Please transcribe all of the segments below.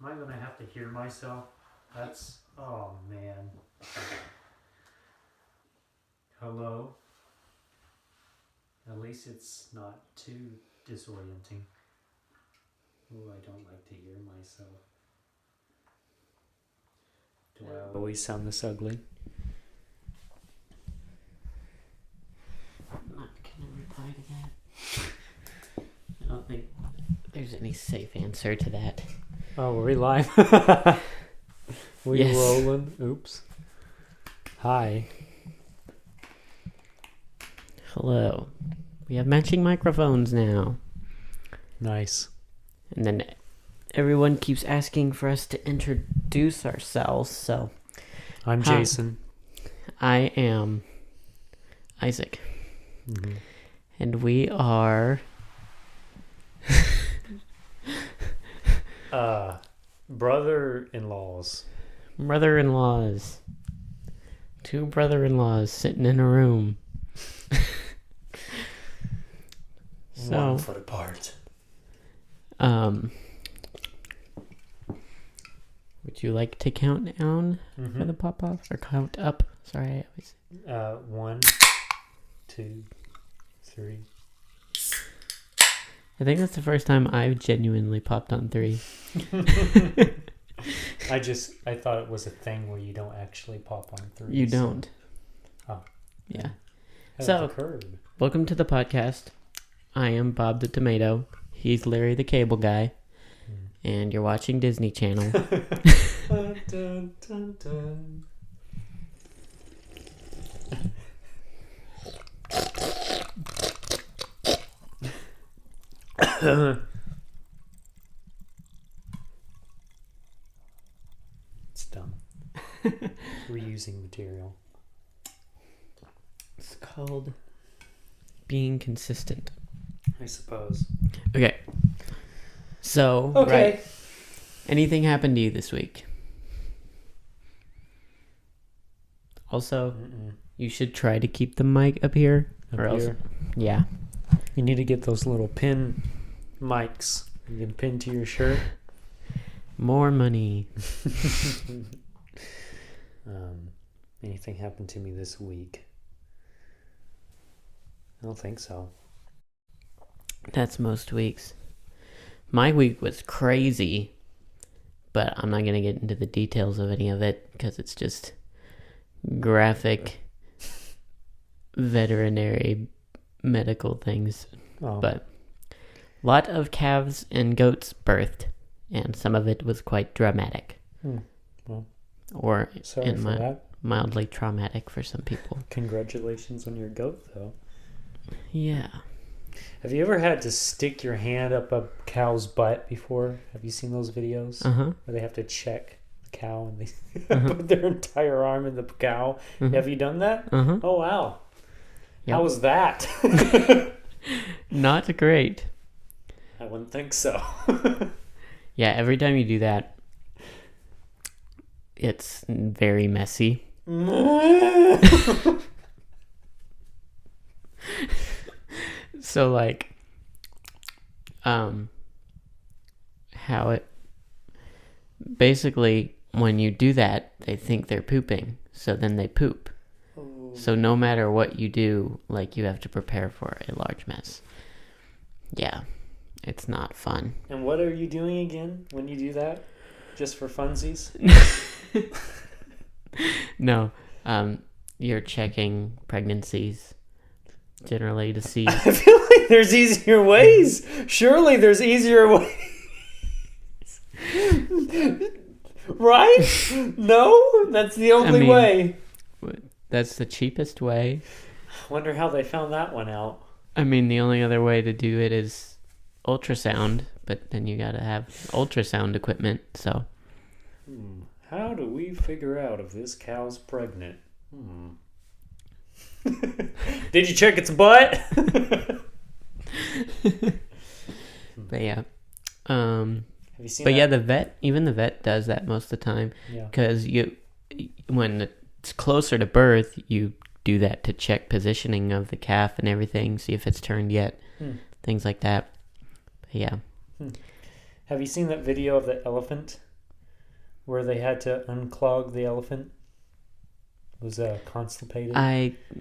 Am I going to have to hear myself? That's... Oh, man. Hello? At least it's not too disorienting. Ooh, I don't like to hear myself. Do I always sound this ugly? I'm not gonna reply to that. I don't think there's any safe answer to that. Oh, were we live? We Yes. rolling? Oops. Hi. Hello. We have matching microphones now. Nice. And then everyone keeps asking for us to introduce ourselves, so I'm Jason. I am Isaac. Mm-hmm. And we are Brother-in-laws. brother-in-laws. Two brother-in-laws sitting in a room. 1 foot apart. Would you like to count down for the pop-off? Or count up? Sorry, I always... 1, 2, 3. I think that's the first time I've genuinely popped on 3. I thought it was a thing where you don't actually pop on 3. You don't. Oh. Yeah. That So, occurred. welcome to the podcast. I am Bob the Tomato. He's Larry the Cable Guy. And you're watching Disney Channel. Dun, dun, dun, dun. It's dumb. Reusing material. It's called being consistent. I suppose. Okay. So, Okay. right. Anything happened to you this week? Also, you should try to keep the mic up here. Up or else, here. yeah. You need to get those little pin mics you can pin to your shirt. More money. Anything happened to me this week? I don't think so. That's most weeks. My week was crazy, but I'm not going to get into the details of any of it because it's just graphic veterinary medical things. Oh. But a lot of calves and goats birthed, and some of it was quite dramatic. Well, or sorry for that. Mildly traumatic for some people. Congratulations on your goat, though. Yeah. Have you ever had to stick your hand up a cow's butt before? Have you seen those videos? Uh-huh. Where they have to check the cow and they put their entire arm in the cow. Have you done that? Uh-huh. Oh, wow. Yep. How was that? Not great. I wouldn't think so. Yeah, every time you do that, it's very messy. So, like, how it... Basically, when you do that, they think they're pooping, so then they poop. Oh. So no matter what you do, like, you have to prepare for a large mess. Yeah, it's not fun. And what are you doing again when you do that? Just for funsies? No, you're checking pregnancies generally to see. I feel like there's easier ways. Surely there's easier ways. Right? No? That's the only way. That's the cheapest way. Wonder how they found that one out. I mean, the only other way to do it is ultrasound, but then you gotta have ultrasound equipment, so. How do we figure out if this cow's pregnant? Did you check its butt? But yeah. Have you seen But that? yeah, the vet does that most of the time. Yeah. Because when it's closer to birth, you do that to check positioning of the calf and everything, see if it's turned yet, things like that. But yeah. Have you seen that video of the elephant where they had to unclog the elephant? Was constipated?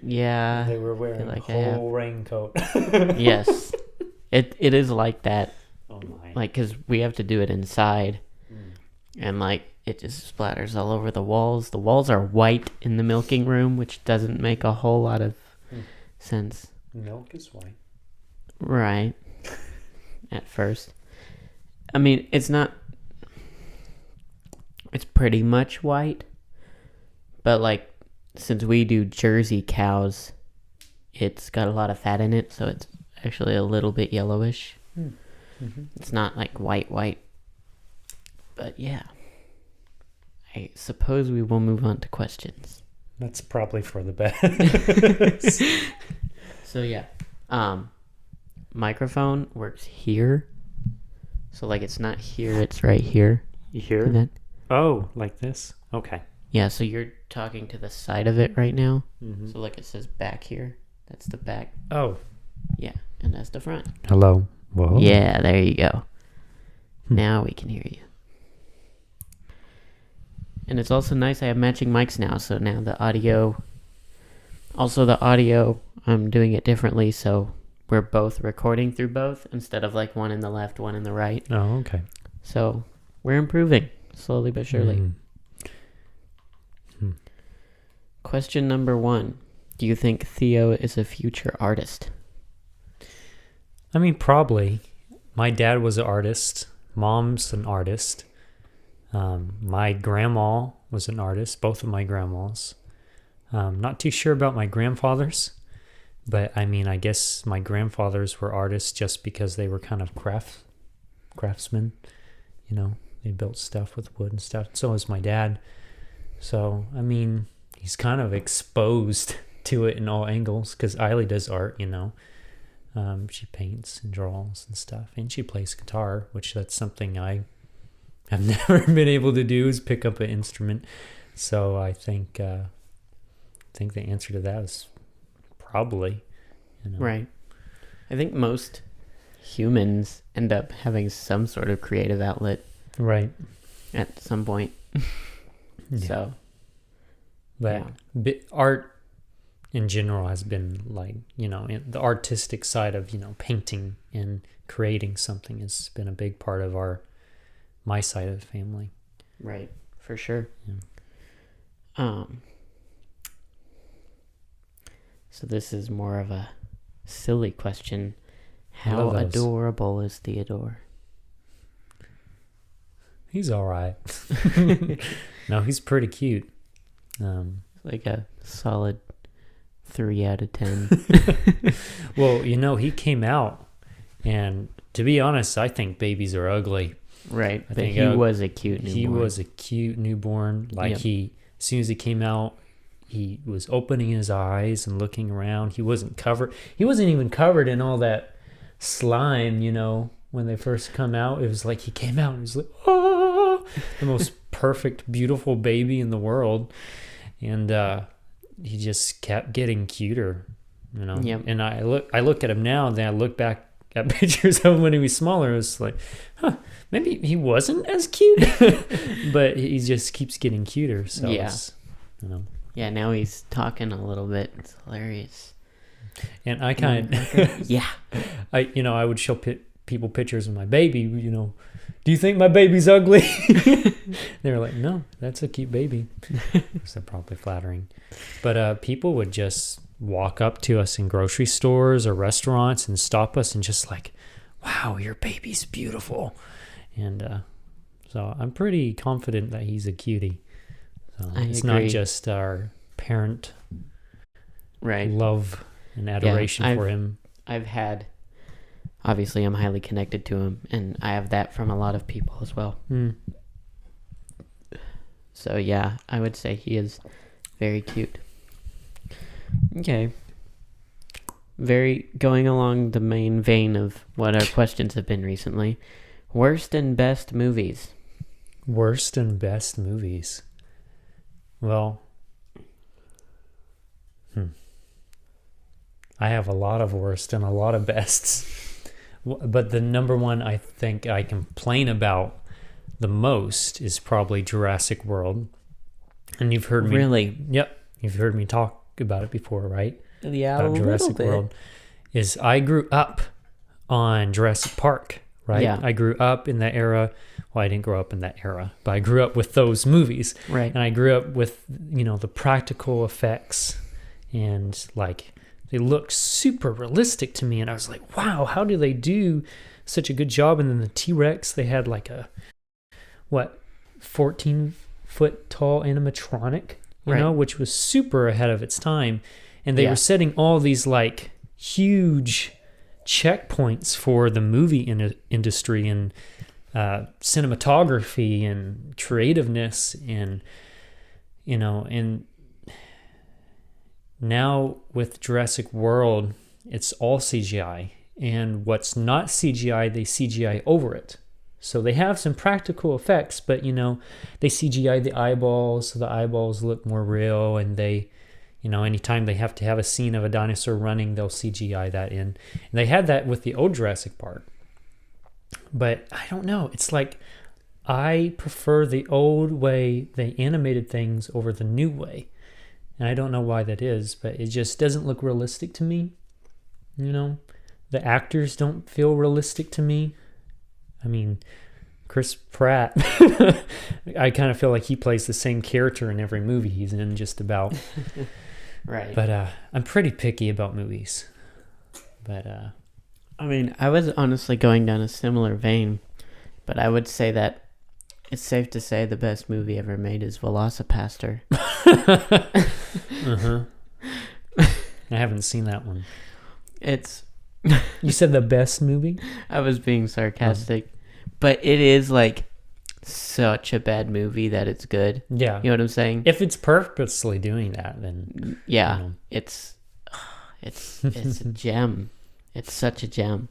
Yeah. They were wearing like a whole raincoat. Yes. It is like that. Oh my. Like, because we have to do it inside. Mm. And, like, it just splatters all over the walls. The walls are white in the milking room, which doesn't make a whole lot of sense. Milk is white. Right. At first. I mean, it's not... It's pretty much white. But, like, since we do Jersey cows, it's got a lot of fat in it, so it's actually a little bit yellowish. Mm-hmm. It's not, like, white. But, yeah. I suppose we will move on to questions. That's probably for the best. So, yeah. Microphone works here. So, like, it's not here, it's right here. You hear? See that? Oh, like this? Okay. Yeah, so you're talking to the side of it right now. Mm-hmm. So, like, it says back here. That's the back. Oh. Yeah, and that's the front. Hello. Whoa. Yeah, there you go. Now we can hear you. And it's also nice I have matching mics now, so now the audio... Also, the audio, I'm doing it differently, so we're both recording through both instead of, like, one in the left, one in the right. Oh, okay. So, we're improving, slowly but surely. Question number 1. Do you think Theo is a future artist? I mean, probably. My dad was an artist. Mom's an artist. My grandma was an artist. Both of my grandmas. Not too sure about my grandfathers. But, I mean, I guess my grandfathers were artists just because they were kind of craftsmen. You know, they built stuff with wood and stuff. So was my dad. So, I mean, he's kind of exposed to it in all angles because Eiley does art, you know. She paints and draws and stuff, and she plays guitar, which that's something I have never been able to do, is pick up an instrument. So I think the answer to that is probably, you know. Right. I think most humans end up having some sort of creative outlet. Right. At some point. Yeah. So. But art in general has been, like, you know, the artistic side of, you know, painting and creating something has been a big part of my side of the family. Right, for sure. Yeah. So this is more of a silly question. How adorable is Theodore? He's all right. No, he's pretty cute. Like a solid 3 out of 10. Well, you know, he came out, and to be honest, I think babies are ugly. Right, I but think he was a cute newborn. He was a cute newborn. Like, as soon as he came out, he was opening his eyes and looking around. He wasn't even covered in all that slime, you know, when they first come out. It was like he came out and he was like, oh, the most perfect, beautiful baby in the world. And he just kept getting cuter, you know. Yep. And I look at him now, and then I look back at pictures of him when he was smaller. It was like, maybe he wasn't as cute, but he just keeps getting cuter. So it's, you know. Yeah, now he's talking a little bit. It's hilarious. And I kind of, yeah. I would show people pictures of my baby, you know. Do you think my baby's ugly? They were like, no, that's a cute baby. So probably flattering. But people would just walk up to us in grocery stores or restaurants and stop us and just like, wow, your baby's beautiful. And so I'm pretty confident that he's a cutie. So it's agree. not just our parent right love and adoration for him. Obviously, I'm highly connected to him, and I have that from a lot of people as well. So, yeah, I would say he is very cute. Okay. Going along the main vein of what our questions have been recently. Worst and best movies. Worst and best movies. Well, I have a lot of worst and a lot of bests. But the number one I think I complain about the most is probably Jurassic World. And you've heard me... Really? Yep. You've heard me talk about it before, right? Yeah, About Jurassic World. Is I grew up on Jurassic Park, right? Yeah. I grew up in that era. Well, I didn't grow up in that era, but I grew up with those movies. Right. And I grew up with, the practical effects, and like they looked super realistic to me. And I was like, wow, how do they do such a good job? And then the T-Rex, they had like a 14-foot tall animatronic, which was super ahead of its time. And they were setting all these like huge checkpoints for the movie industry and cinematography and creativeness, and and now with Jurassic World, it's all CGI, and what's not CGI, they CGI over it. So they have some practical effects, but they CGI the eyeballs, so the eyeballs look more real, and they anytime they have to have a scene of a dinosaur running, they'll CGI that in. And they had that with the old Jurassic Park. But I don't know. It's like I prefer the old way they animated things over the new way. And I don't know why that is, but it just doesn't look realistic to me. The actors don't feel realistic to me. I mean, Chris Pratt, I kind of feel like he plays the same character in every movie he's in, just about. Right. But I'm pretty picky about movies. But I mean, I was honestly going down a similar vein, but I would say that it's safe to say the best movie ever made is Velocipastor. Uh-huh. I haven't seen that one. It's... You said the best movie? I was being sarcastic. But it is like such a bad movie that it's good. Yeah. You know what I'm saying? If it's purposely doing that, then... Yeah. It's a gem. It's such a gem.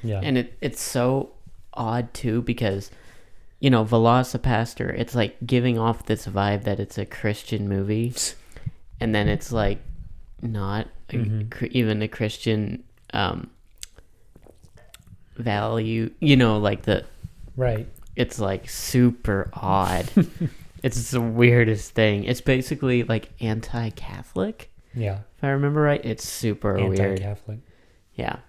Yeah. And it's so odd too, because Velocipastor, it's like giving off this vibe that it's a Christian movie, and then it's like not even a Christian value, like the right. It's like super odd. It's the weirdest thing. It's basically like anti-Catholic. Yeah. If I remember right, it's super weird. Anti-Catholic. Yeah.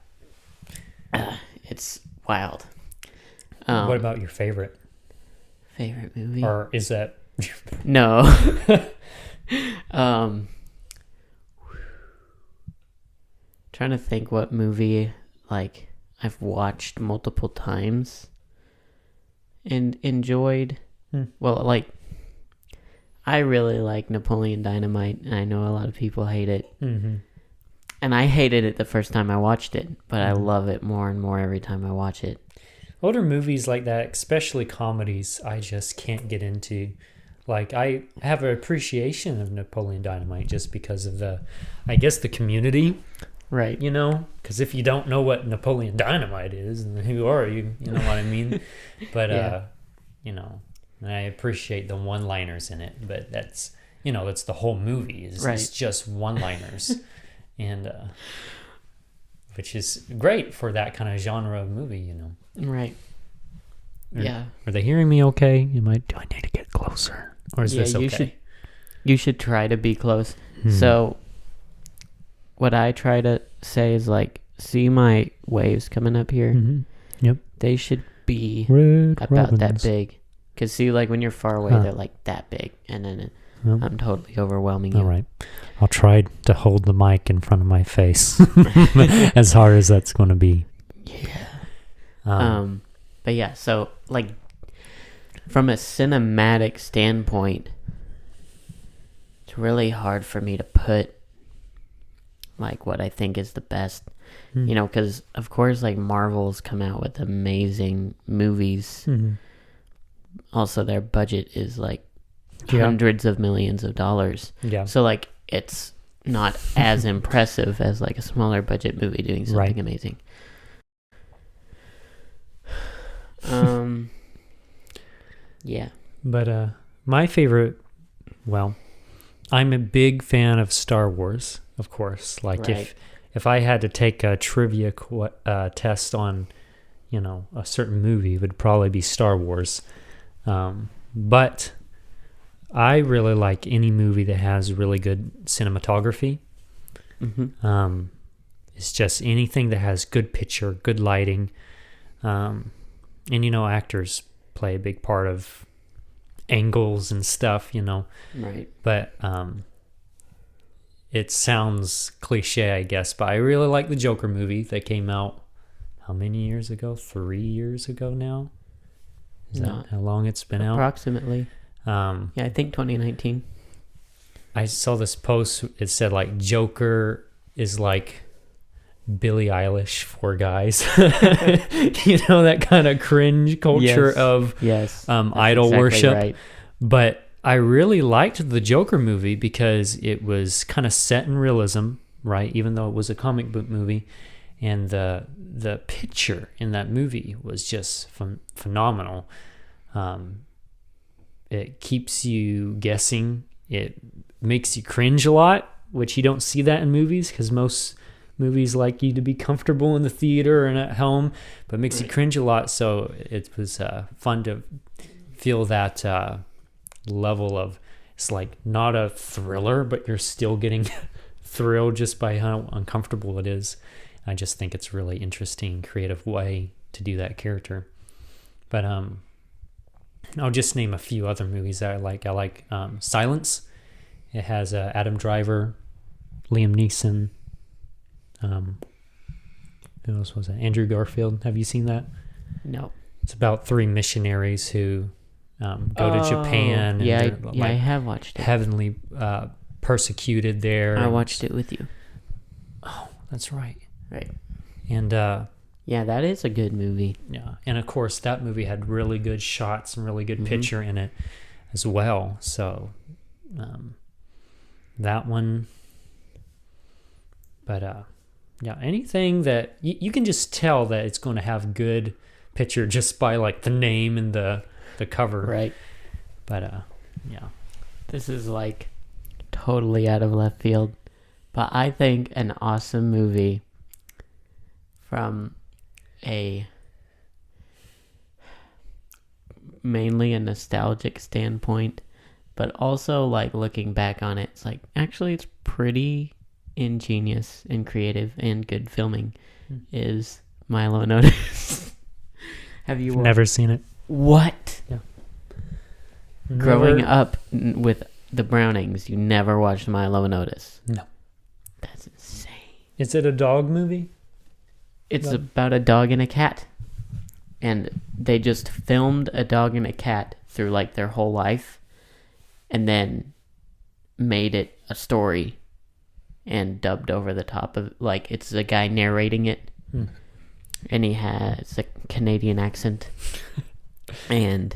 It's wild. What about your favorite movie? Or is that... No. Trying to think what movie like I've watched multiple times and enjoyed. Well, like I really like Napoleon Dynamite, and I know a lot of people hate it. Mm-hmm. And I hated it the first time I watched it, but I love it more and more every time I watch it. Older movies like that, especially comedies, I just can't get into. Like, I have an appreciation of Napoleon Dynamite just because of the community. Right. Because if you don't know what Napoleon Dynamite is, then who are you? You know what I mean? But, I appreciate the one-liners in it, but that's the whole movie. It's just one-liners. And which is great for that kind of genre of movie, Right. Yeah. Are they hearing me okay? Do I need to get closer? Or is this okay? You should try to be close. So what I try to say is like, see my waves coming up here? Mm-hmm. Yep. They should be Red about Robins. that big. Because see, like when you're far away, they're like that big. And then I'm totally overwhelming you. All right. I'll try to hold the mic in front of my face as hard as that's going to be. Yeah. But yeah, so like from a cinematic standpoint, it's really hard for me to put like what I think is the best, because of course like Marvel's come out with amazing movies. Also their budget is like hundreds of millions of dollars. Yeah. So like it's not as impressive as like a smaller budget movie doing something amazing. Yeah. But my favorite, I'm a big fan of Star Wars, of course. Like if I had to take a trivia test on, a certain movie, it would probably be Star Wars. But I really like any movie that has really good cinematography. Mm-hmm. It's just anything that has good picture, good lighting. And, actors play a big part of angles and stuff, Right. But it sounds cliche, I guess, but I really like the Joker movie that came out how many years ago? 3 years ago now? Is that how long it's been out? Approximately. Yeah, I think 2019. I saw this post. It said like Joker is like Billie Eilish for guys. That kind of cringe culture of idol exactly worship. Right. But I really liked the Joker movie because it was kind of set in realism, right? Even though it was a comic book movie, and the picture in that movie was just phenomenal. It keeps you guessing. It makes you cringe a lot, which you don't see that in movies because most movies like you to be comfortable in the theater and at home, but it makes you cringe a lot. So it was fun to feel that level of, it's like not a thriller, but you're still getting thrilled just by how uncomfortable it is. I just think it's really interesting, creative way to do that character. But I'll just name a few other movies that I like. I like Silence. It has Adam Driver, Liam Neeson. Who else was it? Andrew Garfield. Have you seen that? No. It's about 3 missionaries who go to Japan. And I have watched it. Heavenly persecuted there. I watched it with you. Oh, that's right. Right. And yeah, that is a good movie. yeah, and of course that movie had really good shots and really good picture in it as well. So that one. But yeah, anything that you can just tell that it's going to have good picture just by like the name and the cover. Right. But yeah. This is like totally out of left field, but I think an awesome movie from mainly a nostalgic standpoint, but also like looking back on it, it's like actually it's pretty ingenious and creative and good filming, is Milo and Otis. Have you Never seen it. What? Yeah. Growing up with the Brownings, you never watched Milo and Otis? No. That's insane. Is it a dog movie? It's about a dog and a cat. And they just filmed a dog and a cat through like their whole life and then made it a story and dubbed over the top of, like, it's a guy narrating it. And he has a Canadian accent. And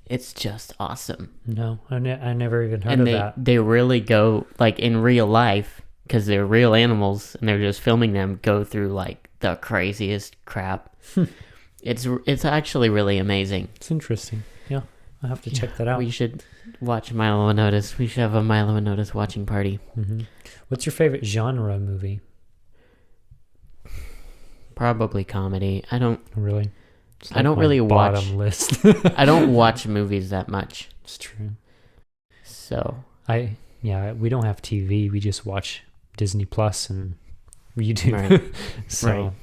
it's just awesome. No, I never even heard of that. They really go, like, in real life, because they're real animals and they're just filming them go through like the craziest crap. It's actually really amazing. It's interesting. Yeah, I'll have to check that out. We should watch Milo and Otis. We should have a Milo and Otis watching party. What's your favorite genre movie? Probably comedy. I don't really watch bottom list. I don't watch movies that much. It's true. So we don't have TV. We just watch Disney Plus and YouTube. Right. So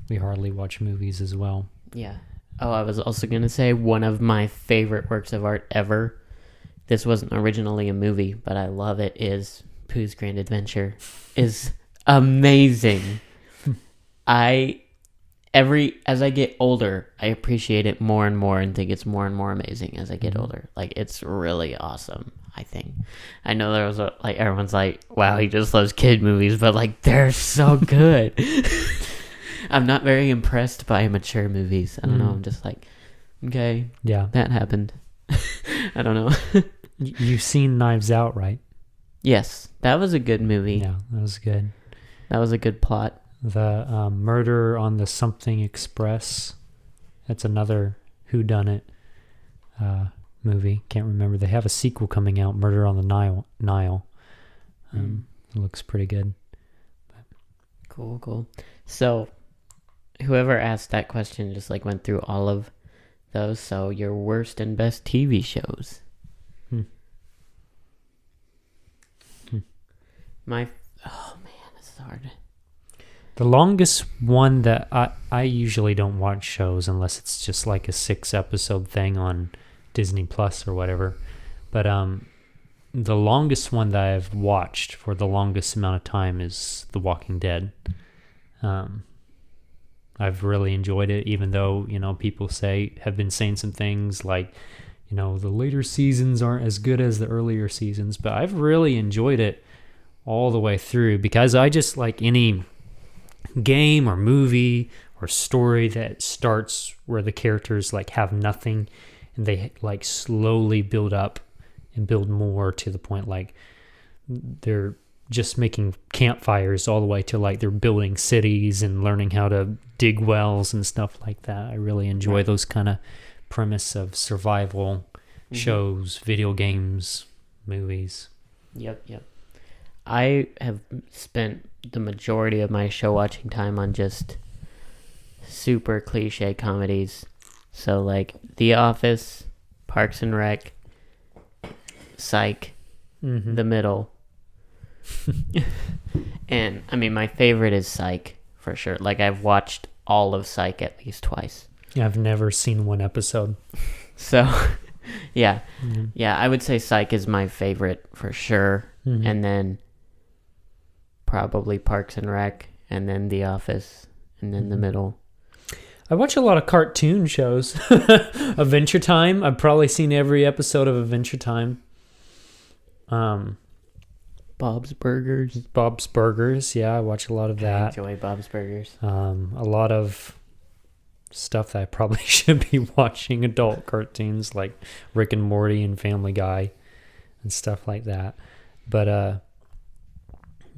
we hardly watch movies as well. Yeah. Oh, I was also going to say one of my favorite works of art ever. This wasn't originally a movie, but I love it, is Pooh's Grand Adventure. Is amazing. As I get older, I appreciate it more and more and think it's more and more amazing as I get older. Like, it's really awesome, I think. I know there was everyone's like, wow, he just loves kid movies, but like, they're so good. I'm not very impressed by mature movies. I don't know. I'm just like, okay, yeah, that happened. I don't know. You've seen Knives Out, right? Yes, that was a good movie. Yeah, that was good. That was a good plot. The Murder on the Something Express. That's another whodunit movie. Can't remember. They have a sequel coming out, Murder on the Nile. It looks pretty good. But. Cool. So, whoever asked that question just like went through all of those. So your worst and best TV shows. Oh man, this is hard. The longest one that I usually don't watch shows unless it's just like a 6-episode thing on Disney Plus or whatever. But the longest one that I've watched for the longest amount of time is The Walking Dead. I've really enjoyed it, even though, people have been saying some things like, the later seasons aren't as good as the earlier seasons, but I've really enjoyed it all the way through, because I just like any game or movie or story that starts where the characters like have nothing and they like slowly build up and build more to the point like they're just making campfires all the way to like they're building cities and learning how to dig wells and stuff like that. I really enjoy those kind of premise of survival shows, video games, movies. Yep. I have spent the majority of my show watching time on just super cliche comedies. So like The Office, Parks and Rec, Psych, The Middle. And I mean, my favorite is Psych for sure. Like I've watched all of Psych at least twice. Yeah, I've never seen one episode. So yeah. I would say Psych is my favorite for sure. And then probably Parks and Rec, and then The Office, and then The Middle. I watch a lot of cartoon shows. Adventure Time. I've probably seen every episode of Adventure Time. Bob's Burgers. Bob's Burgers. Yeah, I watch a lot of that. I enjoy Bob's Burgers. A lot of stuff that I probably should be watching. Adult cartoons like Rick and Morty and Family Guy and stuff like that. But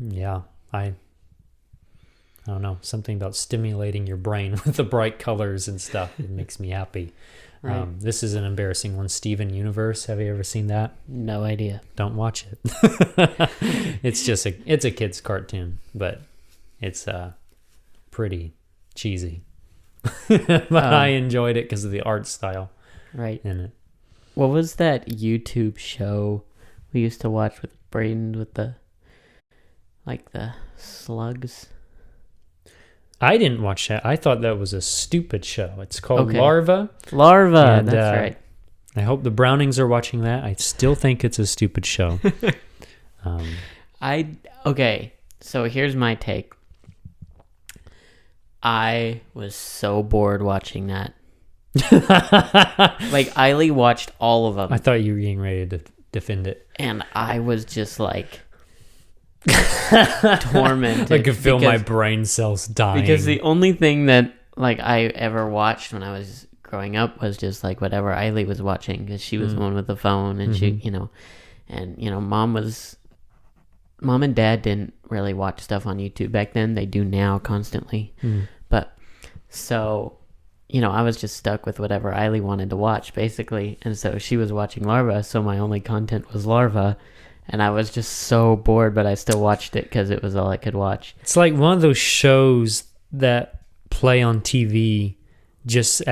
yeah, I don't know, something about stimulating your brain with the bright colors and stuff. It makes me happy. Right. This is an embarrassing one. Steven Universe. Have you ever seen that? No idea. Don't watch it. It's a kid's cartoon, but it's pretty cheesy. But I enjoyed it because of the art style in it. What was that YouTube show we used to watch with Braden with the slugs? I didn't watch that. I thought that was a stupid show. It's called Larva. Larva, and, that's right. I hope the Brownings are watching that. I still think it's a stupid show. Okay, so here's my take. I was so bored watching that. Like, Eiley watched all of them. I thought you were getting ready to defend it. And I was just like... tormented. I could feel my brain cells dying. Because the only thing that like I ever watched when I was growing up was just like whatever Eiley was watching, because she was the one with the phone, and she, mom and dad didn't really watch stuff on YouTube back then. They do now constantly. But so, I was just stuck with whatever Eiley wanted to watch basically, and so she was watching Larva, so my only content was Larva. And I was just so bored, but I still watched it because it was all I could watch. It's like one of those shows that play on TV just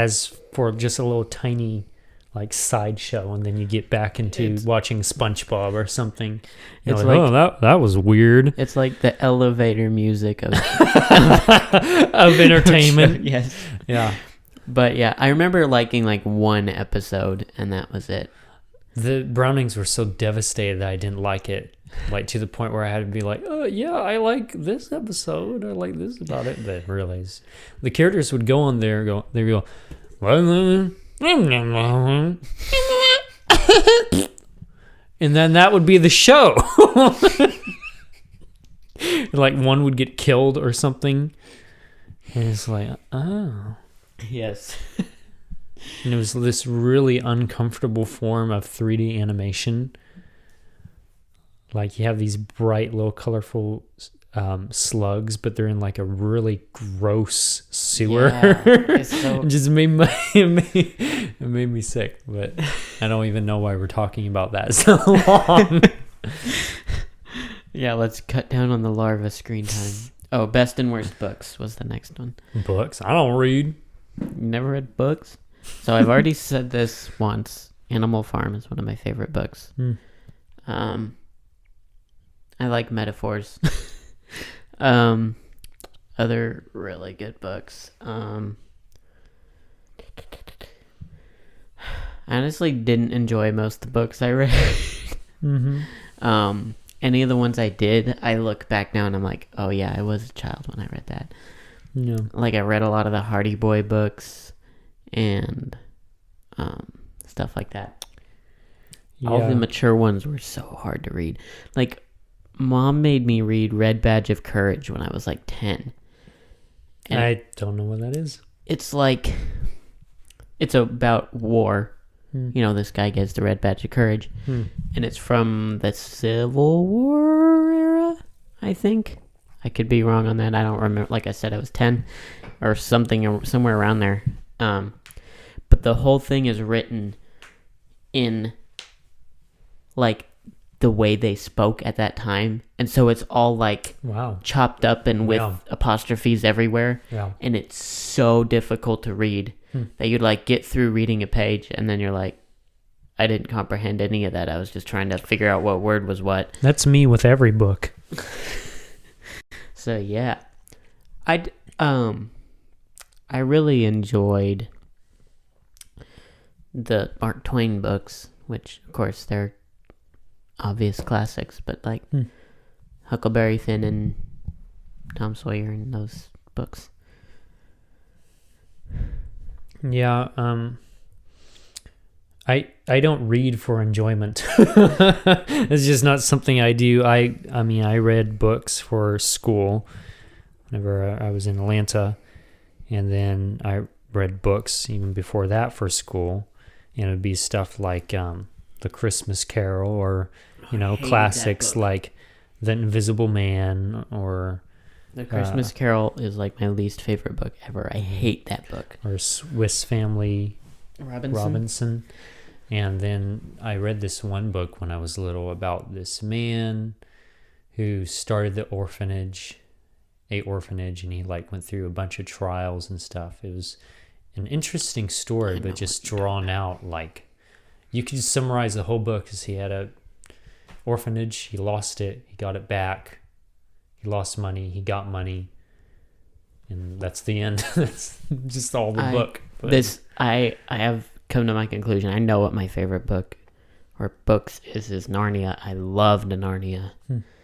for just a little tiny like sideshow, and then you get back into watching SpongeBob or something. It's like, that was weird. It's like the elevator music of of entertainment. Yes. Yeah. But yeah, I remember liking like one episode, and that was it. The Brownings were so devastated that I didn't like it, like to the point where I had to be like, "Oh yeah, I like this episode. I like this about it." But really, the characters would go on there, they go, and then that would be the show. Like one would get killed or something, and it's like, oh, yes. And it was this really uncomfortable form of 3D animation. Like you have these bright, little, colorful slugs, but they're in like a really gross sewer. Yeah, it just made me sick. But I don't even know why we're talking about that so long. Yeah, let's cut down on the Larva screen time. Oh, best and worst books was the next one. Books? I don't read. You never read books? So I've already said this once. Animal Farm is one of my favorite books. I like metaphors. Other really good books. I honestly didn't enjoy most of the books I read. Any of the ones I did, I look back now and I'm like, oh yeah, I was a child when I read that. Yeah. Like I read a lot of the Hardy Boy books and stuff like that. Yeah. All the mature ones were so hard to read. Like, Mom made me read Red Badge of Courage when I was like 10. And I don't know what that is. it's like, it's about war. You know, this guy gets the Red Badge of Courage. And it's from the Civil War era, I think. I could be wrong on that. I don't remember. Like I said, I was 10 or something, somewhere around there. But the whole thing is written in, like, the way they spoke at that time. And so it's all, like, Wow. chopped up and with apostrophes everywhere. Yeah. And it's so difficult to read that you'd, like, get through reading a page and then you're like, I didn't comprehend any of that. I was just trying to figure out what word was what. That's me with every book. So yeah, I really enjoyed the Mark Twain books, which of course they're obvious classics, but like Huckleberry Finn and Tom Sawyer and those books. Yeah, I don't read for enjoyment. It's just not something I do. I mean, I read books for school whenever I was in Atlanta, and then I read books even before that for school, and it would be stuff like The Christmas Carol, or classics like The Invisible Man, or The Christmas Carol is like my least favorite book ever. I hate that book. Or Swiss Family Robinson. And then I read this one book when I was little about this man who started a orphanage, and he like went through a bunch of trials and stuff. It was an interesting story, but just drawn out. Like, you could summarize the whole book as he had a orphanage, he lost it, he got it back, he lost money, he got money, and that's the end. That's just all the book. But I have come to my conclusion. I know what my favorite book or books is Narnia. I loved Narnia.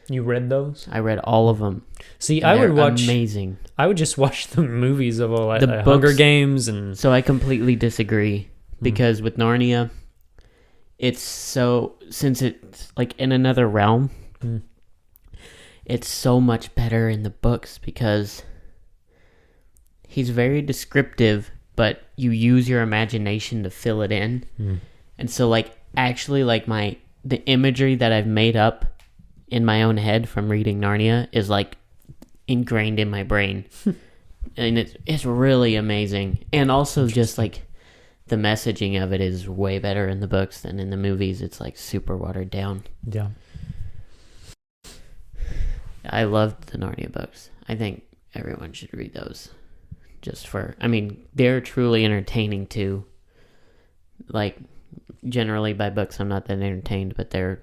You read those? I read all of them. See, I would watch. Amazing. I would just watch the movies of all the like Hunger Games and. So I completely disagree because with Narnia, it's so, since it's like in another realm, it's so much better in the books because he's very descriptive, but you use your imagination to fill it in. And so like actually like the imagery that I've made up in my own head from reading Narnia is like ingrained in my brain. And it's really amazing. And also just like the messaging of it is way better in the books than in the movies. It's like super watered down. Yeah. I loved the Narnia books. I think everyone should read those. They're truly entertaining too. Like, generally by books I'm not that entertained, but they're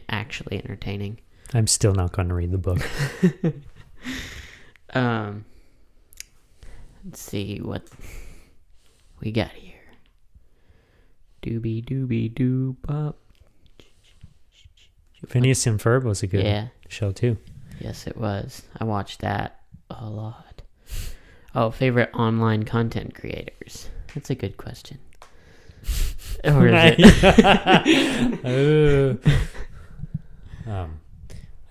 actually entertaining. I'm still not going to read the book. Let's see what we got here. Doobie doobie doo bop. Phineas and Ferb was a good show too. Yes, it was. I watched that a lot. Oh, favorite online content creators. That's a good question. Or is it? I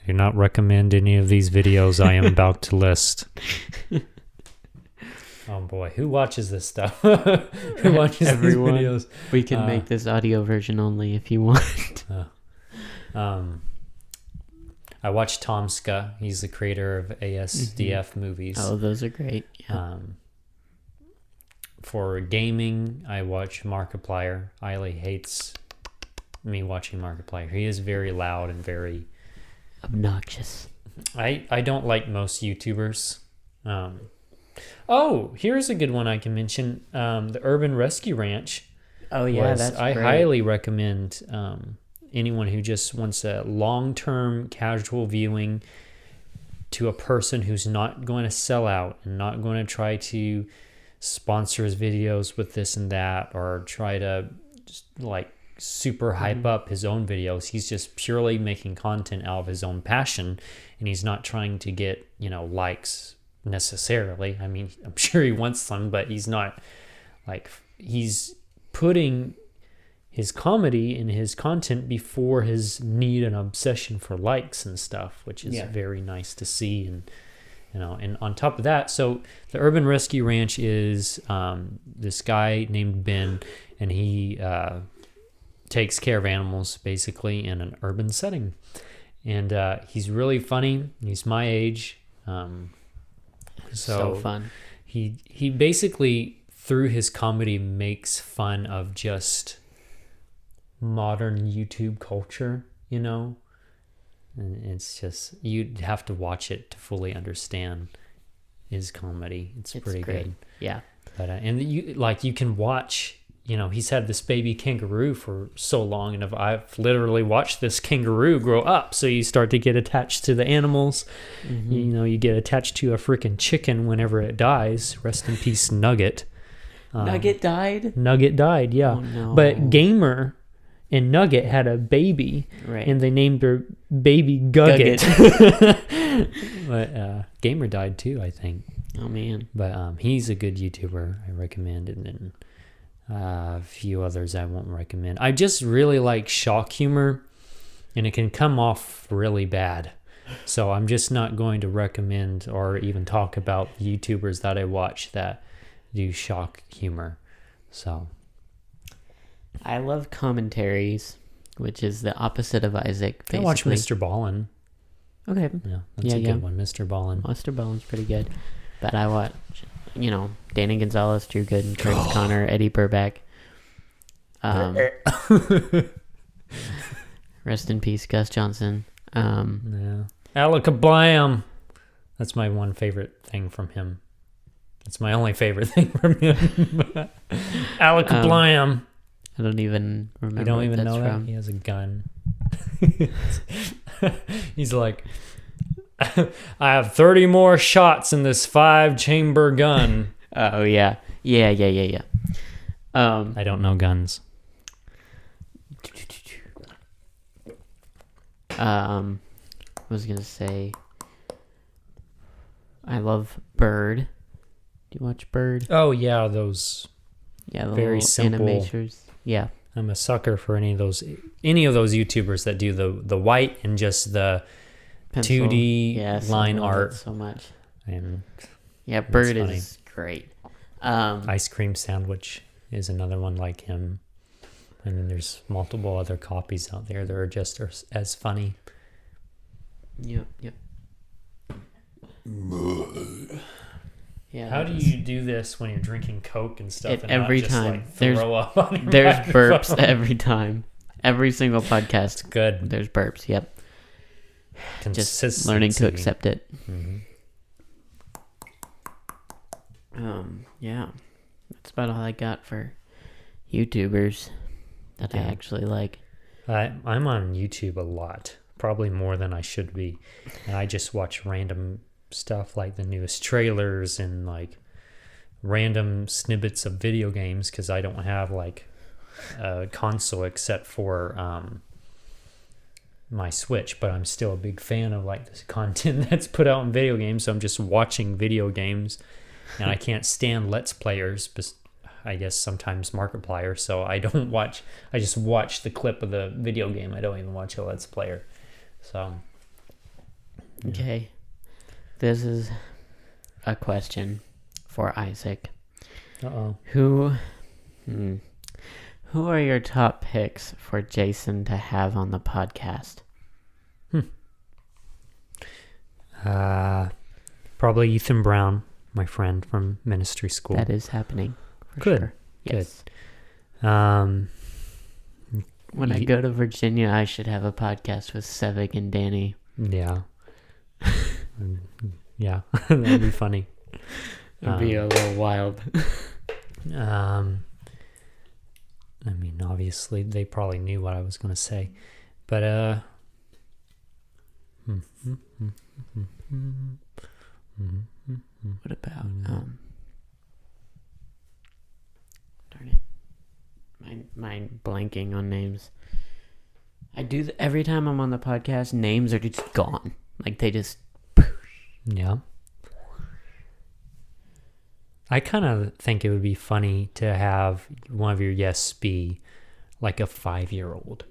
do not recommend any of these videos I am about to list. Oh boy, who watches this stuff? Who watches Everyone. these videos? We can make this audio version only if you want. I watch Tom Ska. He's the creator of ASDF movies. Oh, those are great. Yeah. For gaming, I watch Markiplier. Eiley hates me watching Markiplier. He is very loud and very obnoxious. I don't like most YouTubers. Oh, here's a good one I can mention. The Urban Rescue Ranch. Oh yeah, that's I great. highly recommend anyone who just wants a long-term casual viewing to a person who's not going to sell out and not going to try to sponsor his videos with this and that, or try to just like super hype up his own videos. He's just purely making content out of his own passion, and he's not trying to get, likes necessarily. I mean, I'm sure he wants some, but he's not like, he's putting his comedy and his content before his need and obsession for likes and stuff, which is very nice to see. And and on top of that, so the Urban Rescue Ranch is this guy named Ben, and he takes care of animals basically in an urban setting, and he's really funny. He's my age, so fun. He basically, through his comedy, makes fun of just modern YouTube culture, and it's just, you'd have to watch it to fully understand his comedy. It's pretty great. good. Yeah. But and you can watch, he's had this baby kangaroo for so long, and I've literally watched this kangaroo grow up. So you start to get attached to the animals. You get attached to a freaking chicken whenever it dies. Rest in peace, Nugget. Nugget died? Nugget died, yeah. Oh, no. But Gamer and Nugget had a baby, right, and they named her Baby Gugget. But Gamer died too, I think. Oh man. But he's a good YouTuber. I recommend. And then a few others I won't recommend. I just really like shock humor, and it can come off really bad. So I'm just not going to recommend or even talk about YouTubers that I watch that do shock humor. So I love commentaries, which is the opposite of Isaac, basically. I watch Mr. Ballin. Okay. Yeah, that's a good one, Mr. Ballin. Mr. Ballin's pretty good. But I watch, Danny Gonzalez, Drew Gooden, Curtis Connor, Eddie Burback. Rest in peace, Gus Johnson. Yeah. Alakablam. That's my one favorite thing from him. That's my only favorite thing from him. Alakablam. I don't even remember. You don't even know that? from. He has a gun. He's like, I have 30 more shots in this 5-chamber gun. Oh, yeah. Yeah. I don't know guns. I was going to say, I love Bird. Do you watch Bird? Oh, yeah, those. Yeah, the very little simple animators. Yeah. I'm a sucker for any of those YouTubers that do the white and just the Pencil. 2D line art so much. And yeah, Bird is great. Ice Cream Sandwich is another one like him, and then there's multiple other copies out there that are just as funny. Yep. Yeah. How do you do this when you're drinking Coke and stuff? And every not just, time like, throw up on your there's microphone? burps every time. Every single podcast. It's good. There's burps. Yep. Just learning to accept it. Mm-hmm. Yeah. That's about all I got for YouTubers that I actually like. I'm on YouTube a lot, probably more than I should be, and I just watch random stuff like the newest trailers and like random snippets of video games, because I don't have like a console except for my Switch, but I'm still a big fan of like this content that's put out in video games, so I'm just watching video games, and I can't stand Let's Players, but I guess sometimes Markiplier, so I just watch the clip of the video game. I don't even watch a Let's Player. So yeah. Okay. This is a question for Isaac. Uh-oh. Who are your top picks for Jason to have on the podcast? Probably Ethan Brown, my friend from ministry school. That is happening. For Good. Sure. Yes. Good. When I go to Virginia, I should have a podcast with Sevig and Danny. Yeah. Yeah, that'd be funny. It'd be a little wild. I mean, obviously, they probably knew what I was going to say. But, What about, darn it. Mine blanking on names. I do, every time I'm on the podcast, names are just gone. Like, they just... yeah. I kind of think it would be funny to have one of your guests be like a 5-year-old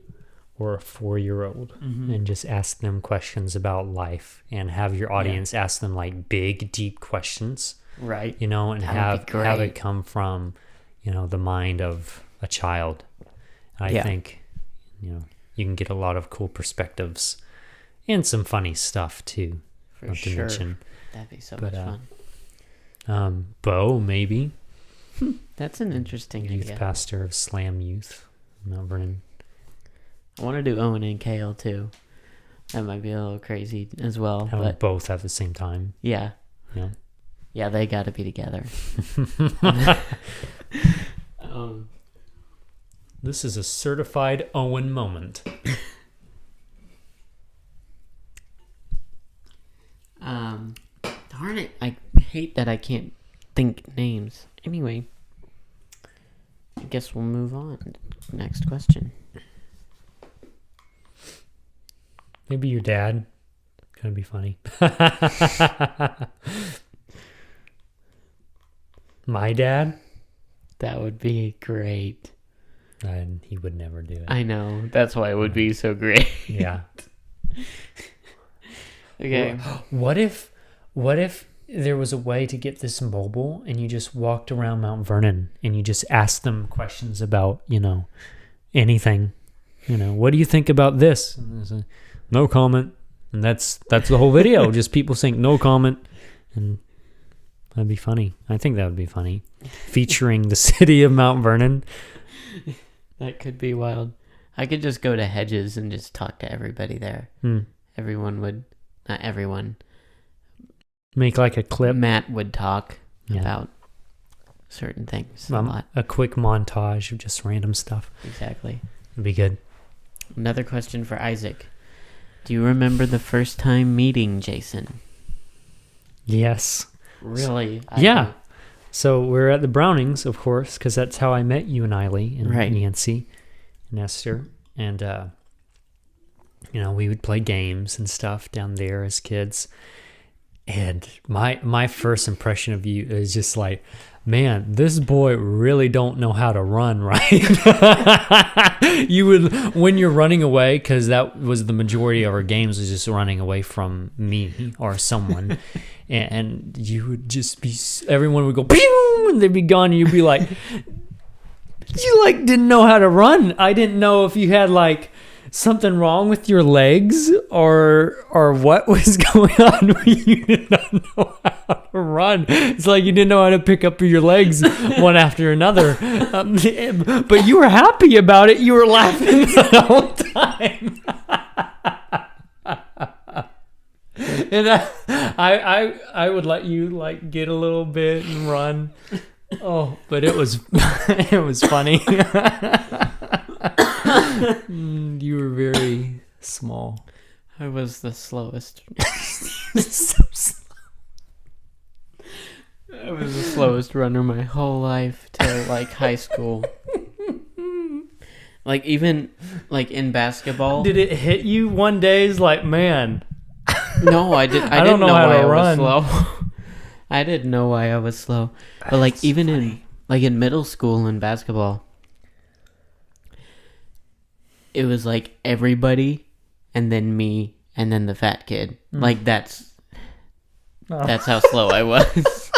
or a 4-year-old and just ask them questions about life and have your audience ask them like big, deep questions. Right. You know, and That would be have great. it come from, you know, the mind of a child. I think, you know, you can get a lot of cool perspectives and some funny stuff too. For not sure. to mention. That'd be so much fun. Bo, maybe. That's an interesting Youth idea. pastor of Slam Youth, Mount Vernon. I want to do Owen and Kale too. That might be a little crazy as well. Have them But both at the same time. yeah. Yeah. Yeah, they got to be together. This is a certified Owen moment. Darn it. I hate that I can't think names. Anyway, I guess we'll move on. Next question. Maybe your dad. Gonna be funny. My dad? That would be great. And he would never do it. I know. That's why it would be so great. Yeah. Okay. What if there was a way to get this mobile and you just walked around Mount Vernon and you just asked them questions about, you know, anything. You know, what do you think about this? And they say, no comment. And that's the whole video. Just people saying no comment. And that'd be funny. I think that would be funny. Featuring the city of Mount Vernon. That could be wild. I could just go to Hedges and just talk to everybody there. Everyone would, not everyone. Make like a clip. Matt would talk about certain things a lot. A quick montage of just random stuff. Exactly. It'd be good. Another question for Isaac. Do you remember the first time meeting Jason? Yes. Really? Yeah. So we're at the Brownings, of course, because that's how I met you and Eiley and Nancy and Esther. And, you know, we would play games and stuff down there as kids. And my first impression of you is just like, man, this boy really don't know how to run, right? You would, when you're running away, because that was the majority of our games, was just running away from me or someone. And you would just be, everyone would go, pew, and they'd be gone. And you'd be like, you like didn't know how to run. I didn't know if you had like something wrong with your legs or what was going on when you did not know how to run. It's like you didn't know how to pick up your legs one after another. But you were happy about it. You were laughing the whole time. And I would let you like get a little bit and run. Oh, but it was it was funny. You were very small. I was the slowest. So slow. I was the slowest runner my whole life till like high school. Like even like in basketball. Did it hit you one day? It's like, man. No, I didn't know how why to I run. was slow. I didn't know why I was slow. But like That's even funny. in middle school in basketball, it was like everybody and then me and then the fat kid. Like that's how slow I was.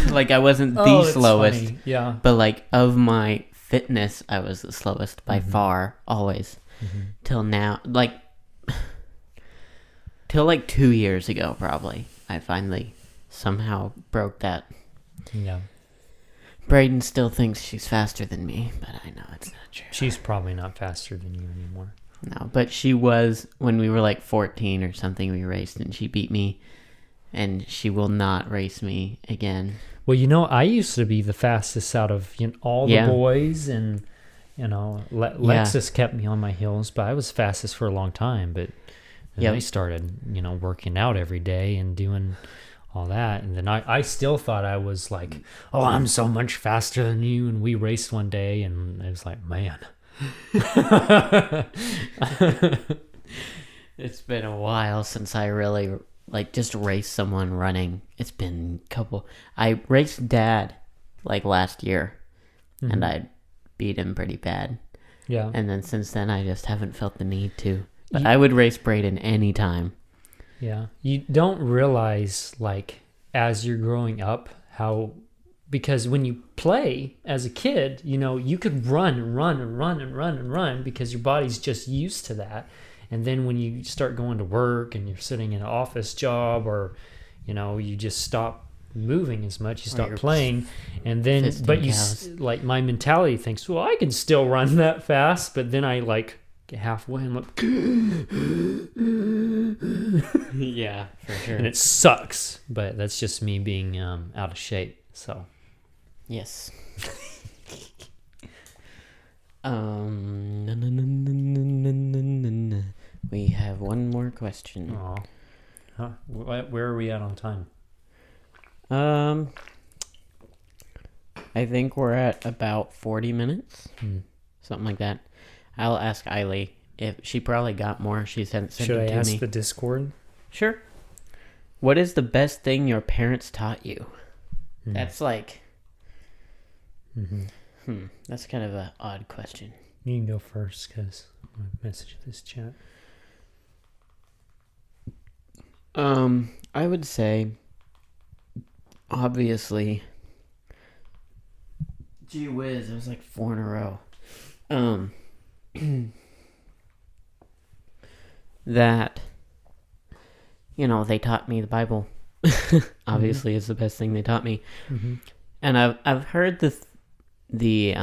Like I wasn't the that's slowest. funny. Yeah. But like of my fitness, I was the slowest by far, always. Till now, till like 2 years ago, probably. I finally somehow broke that. Yeah. Brayden still thinks she's faster than me, but I know it's not true. She's probably not faster than you anymore. No, but she was when we were like 14 or something. We raced and she beat me. and she will not race me again. Well, I used to be the fastest out of all the boys, and Lexus kept me on my heels, but I was fastest for a long time. But then I started, working out every day and doing all that, and then I still thought I was like, oh, I'm so much faster than you. And we raced one day, and I was like, man. It's been a while since I really just raced someone running. It's been a couple. I raced Dad last year, and I beat him pretty bad. Yeah. And then since then, I just haven't felt the need to. But I would race Braden anytime. Yeah. You don't realize, as you're growing up, because when you play as a kid, you could run and run and run and run and run because your body's just used to that. And then when you start going to work and you're sitting in an office job, or, you just stop moving as much, you stop playing, and then, but my mentality thinks, well, I can still run that fast, but then I get halfway and yeah, for sure. And it sucks, but that's just me being out of shape. So, yes. We have one more question. Huh? Where are we at on time? I think we're at about 40 minutes. Something like that. I'll ask Eiley if she probably got more. She hasn't sent it to me. Should I ask the Discord? Sure. What is the best thing your parents taught you? That's that's kind of an odd question. You can go first because I'm going to message this chat. I would say, obviously, gee whiz, it was 4 in a row. That, they taught me the Bible. Obviously, is the best thing they taught me. And I've heard the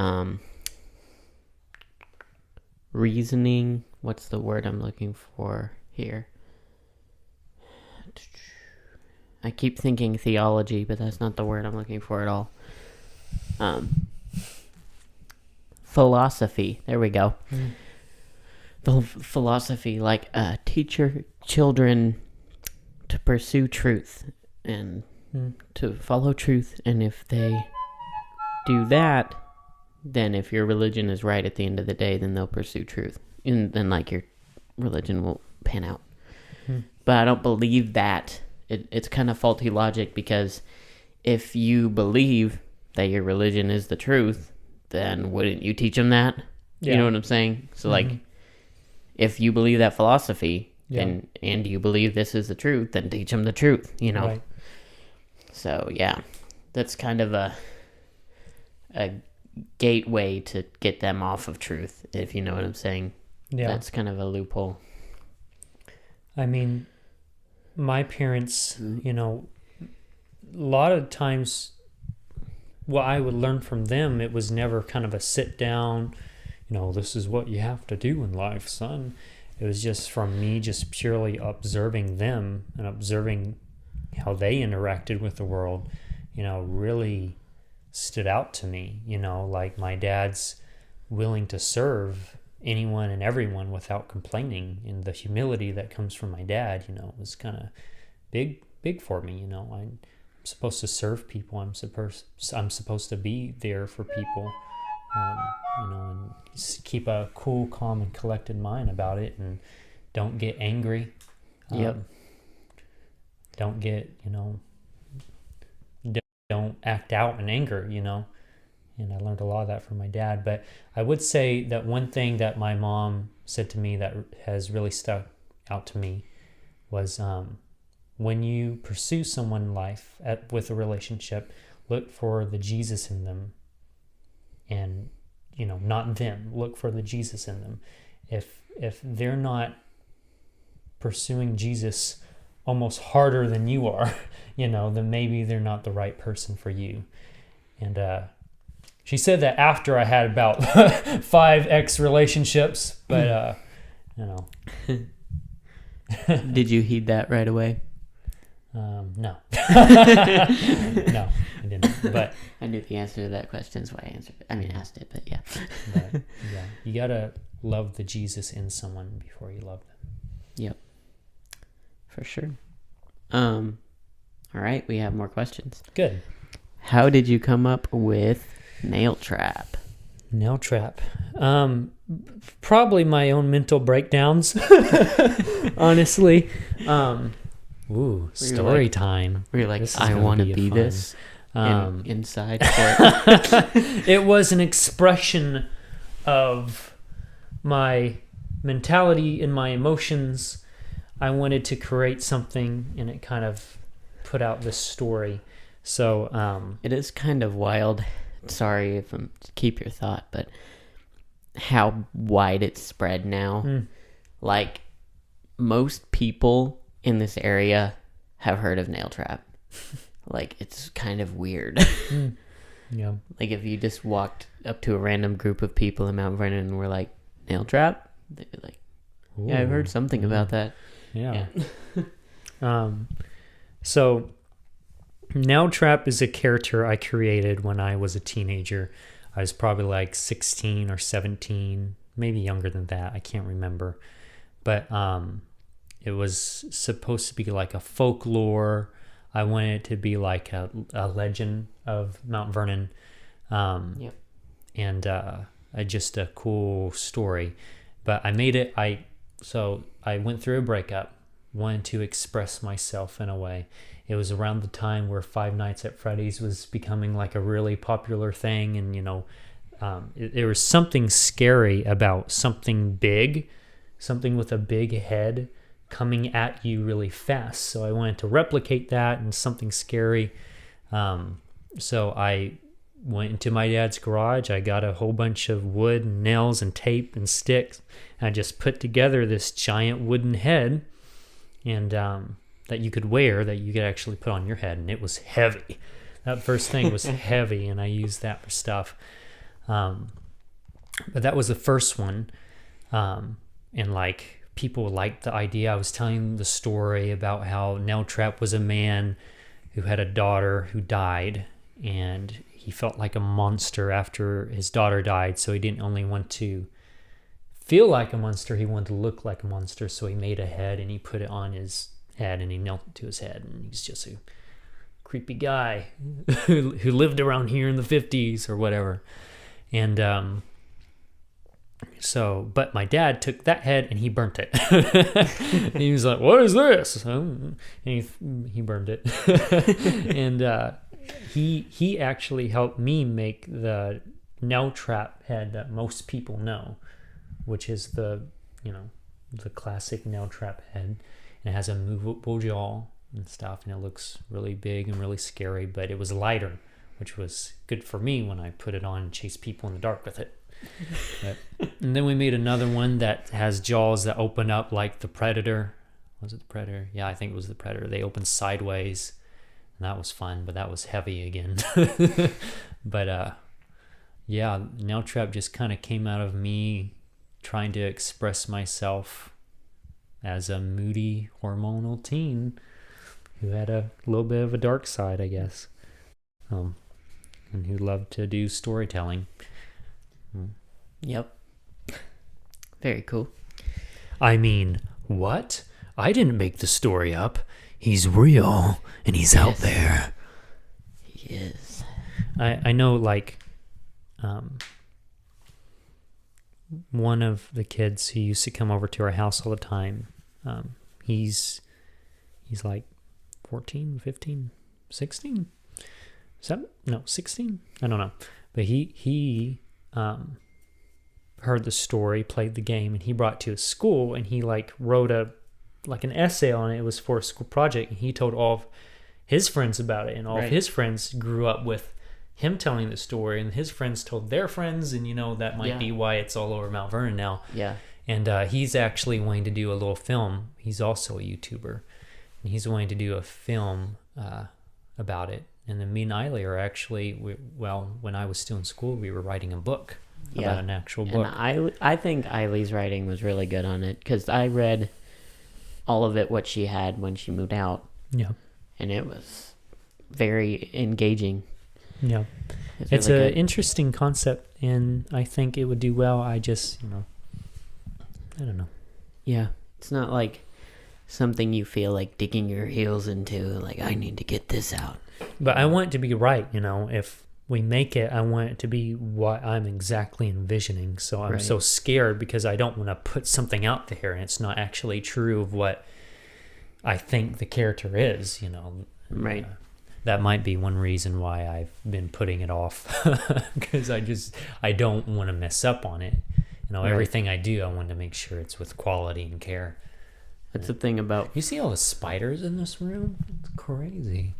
reasoning. What's the word I'm looking for here? I keep thinking theology, but that's not the word I'm looking for at all. Philosophy. There we go. The philosophy, teach your children to pursue truth and to follow truth. And if they do that, then if your religion is right at the end of the day, then they'll pursue truth. And then your religion will pan out. But I don't believe that. It's kind of faulty logic, because if you believe that your religion is the truth, then wouldn't you teach them that? Yeah. You know what I'm saying? So if you believe that philosophy, then and you believe this is the truth, then teach them the truth, Right. So yeah, that's kind of a gateway to get them off of truth, if you know what I'm saying. Yeah. That's kind of a loophole. I mean, my parents, a lot of times what I would learn from them, it was never kind of a sit down, this is what you have to do in life, son. It was just from me just purely observing them and observing how they interacted with the world, really stood out to me. My dad's willing to serve anyone and everyone without complaining, and the humility that comes from my dad, was kind of big for me. I'm supposed to serve people. I'm supposed to be there for people, and keep a cool, calm, and collected mind about it, and don't get angry. Don't get, don't act out in anger, And I learned a lot of that from my dad. But I would say that one thing that my mom said to me that has really stuck out to me was when you pursue someone in life with a relationship, look for the Jesus in them, and not them. Look for the Jesus in them. If they're not pursuing Jesus almost harder than you are, then maybe they're not the right person for you. And she said that after I had about 5 ex relationships, but Did you heed that right away? No. No, I didn't. But I knew the answer to that question, so I answered it. I mean, asked it, but yeah. but, yeah, you gotta love the Jesus in someone before you love them. Yep. For sure. All right, we have more questions. Good. How did you come up with Nail Trap? Nail Trap. Probably my own mental breakdowns. Honestly. Story time. Were you like, This is I gonna want to be be fun. this inside? Or It was an expression of my mentality and my emotions. I wanted to create something, and it kind of put out this story. So it is kind of wild. Sorry if I'm keep your thought, but how wide it's spread now. Like, most people in this area have heard of Nail Trap. Like, it's kind of weird. Yeah. Like, if you just walked up to a random group of people in Mount Vernon and were like, Nail Trap? They'd be like, yeah, I've heard something about that. Yeah. So Nail Trap is a character I created when I was a teenager. I was probably like 16 or 17, maybe younger than that. I can't remember. But it was supposed to be like a folklore. I wanted it to be like a legend of Mount Vernon. Yep. And just a cool story. But I made it, so I went through a breakup, wanted to express myself in a way. It was around the time where Five Nights at Freddy's was becoming like a really popular thing. And, there was something scary about something big, something with a big head coming at you really fast. So I wanted to replicate that and something scary. So I went into my dad's garage. I got a whole bunch of wood and nails and tape and sticks. And I just put together this giant wooden head and that you could wear, that you could actually put on your head. And it was heavy. That first thing was heavy, and I used that for stuff. But that was the first one. And like, people liked the idea. I was telling the story about how Nail Trap was a man who had a daughter who died, and he felt like a monster after his daughter died. So he didn't only want to feel like a monster, he wanted to look like a monster. So he made a head and he put it on his head and he knelt to his head, and he's just a creepy guy who lived around here in the 50s or whatever. And but my dad took that head and he burnt it. And he was like, what is this? And he burned it. And he actually helped me make the Nail Trap head that most people know, which is the classic Nail Trap head. And it has a movable jaw and stuff, and it looks really big and really scary, but it was lighter, which was good for me when I put it on and chase people in the dark with it. And then we made another one that has jaws that open up like the Predator. Was it the Predator? Yeah, I think it was the Predator. They open sideways, and that was fun, but that was heavy again. But yeah, Nail Trap just kind of came out of me trying to express myself as a moody, hormonal teen who had a little bit of a dark side, I guess, and who loved to do storytelling. Yep. Very cool. I mean, what? I didn't make the story up. He's real, and he's out there. He is. I know, like, one of the kids who used to come over to our house all the time, he's like 14, 15, 16? 16? I don't know. But he heard the story, played the game, and he brought it to his school, and he like wrote an essay on it. It was for a school project, and he told all of his friends about it, and all of his friends grew up with him telling the story, and his friends told their friends, and that might be why it's all over Mount Vernon now. Yeah. And he's actually wanting to do a little film. He's also a YouTuber, and he's wanting to do a film about it. And then me and Eiley are actually, when I was still in school, we were writing a book about an actual book. And I think Eiley's writing was really good on it, because I read all of it, what she had when she moved out. Yeah. and it was very engaging. Yeah. It's really an good. interesting concept, and I think it would do well. I just, I don't know. Yeah, it's not like something you feel like digging your heels into, like, I need to get this out. But I want it to be right, if we make it, I want it to be what I'm exactly envisioning. So I'm so scared because I don't want to put something out there and it's not actually true of what I think the character is, Right. That might be one reason why I've been putting it off, because I don't want to mess up on it. Everything I do, I want to make sure it's with quality and care. That's the thing about... You see all the spiders in this room? It's crazy.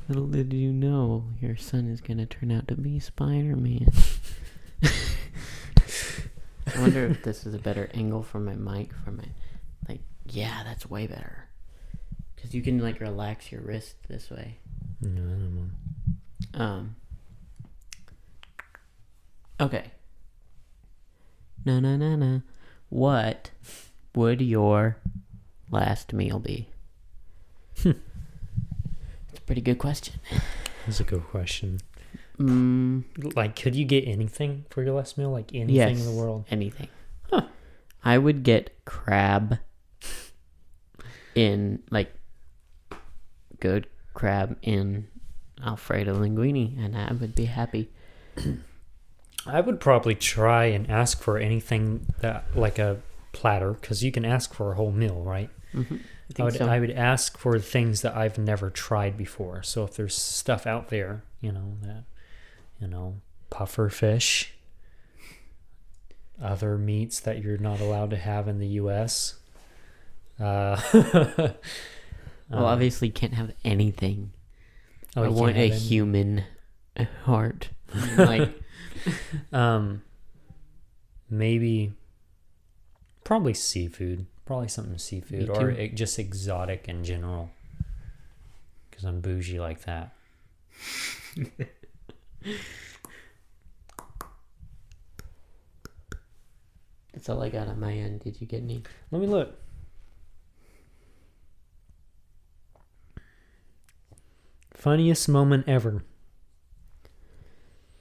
Little did you know, your son is going to turn out to be Spider-Man. I wonder if this is a better angle for my mic. Yeah, that's way better. Because you can, relax your wrist this way. No, I don't know. Okay. No. What would your last meal be? It's a pretty good question. That's a good question. Mm, Could you get anything for your last meal? Anything in the world? Anything. Huh. I would get crab in, good crab in Alfredo linguine, and I would be happy. I would probably try and ask for anything that, a platter, because you can ask for a whole meal, right? Mm-hmm. I would ask for things that I've never tried before. So if there's stuff out there, puffer fish, other meats that you're not allowed to have in the U.S. Well, obviously, you can't have anything. I you want can't a have any- human heart. Probably seafood. Probably something seafood, Me or too. just exotic in general. Because I'm bougie like that. That's all I got on my end. Did you get any? Let me look. Funniest moment ever.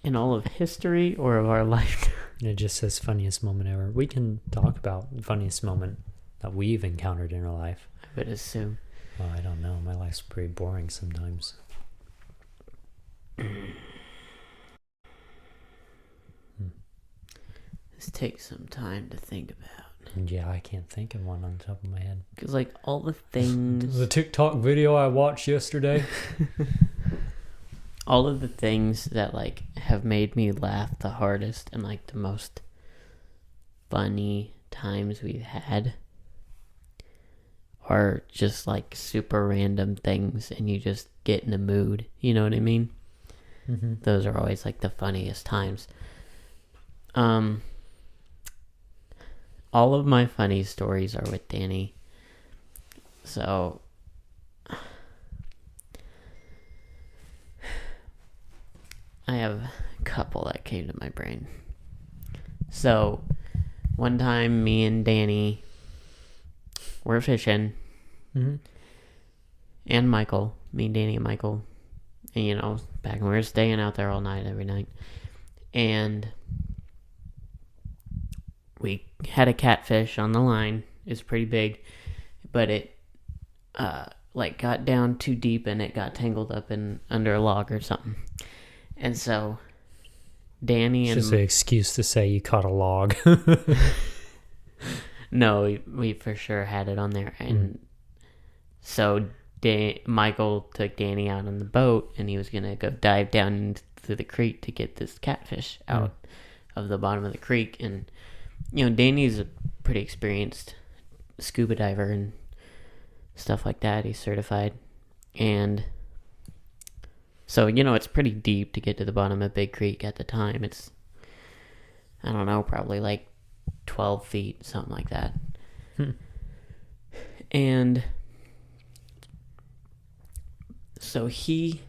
In all of history or of our lifetime? It just says funniest moment ever. We can talk about the funniest moment that we've encountered in our life. I would assume. Well, I don't know. My life's pretty boring sometimes. This takes some time to think about. And yeah, I can't think of one on the top of my head. Because, all the things... The TikTok video I watched yesterday. all of the things that, have made me laugh the hardest and, the most funny times we've had are just, super random things, and you just get in the mood. You know what I mean? Mm-hmm. Those are always, the funniest times. All of my funny stories are with Danny. So, I have a couple that came to my brain. So, one time me and Danny were fishing. Mm-hmm. And Michael. Me and Danny and Michael. And, back when we were staying out there all night, every night. And we had a catfish on the line. It's pretty big. But it, got down too deep and it got tangled up under a log or something. And so, Danny and... It's just an excuse to say you caught a log. No, we for sure had it on there. And so, Michael took Danny out on the boat, and he was going to go dive down into the creek to get this catfish out of the bottom of the creek. And, Danny's a pretty experienced scuba diver and stuff like that. He's certified. And so, it's pretty deep to get to the bottom of Big Creek at the time. It's, I don't know, probably 12 feet, something like that. And so he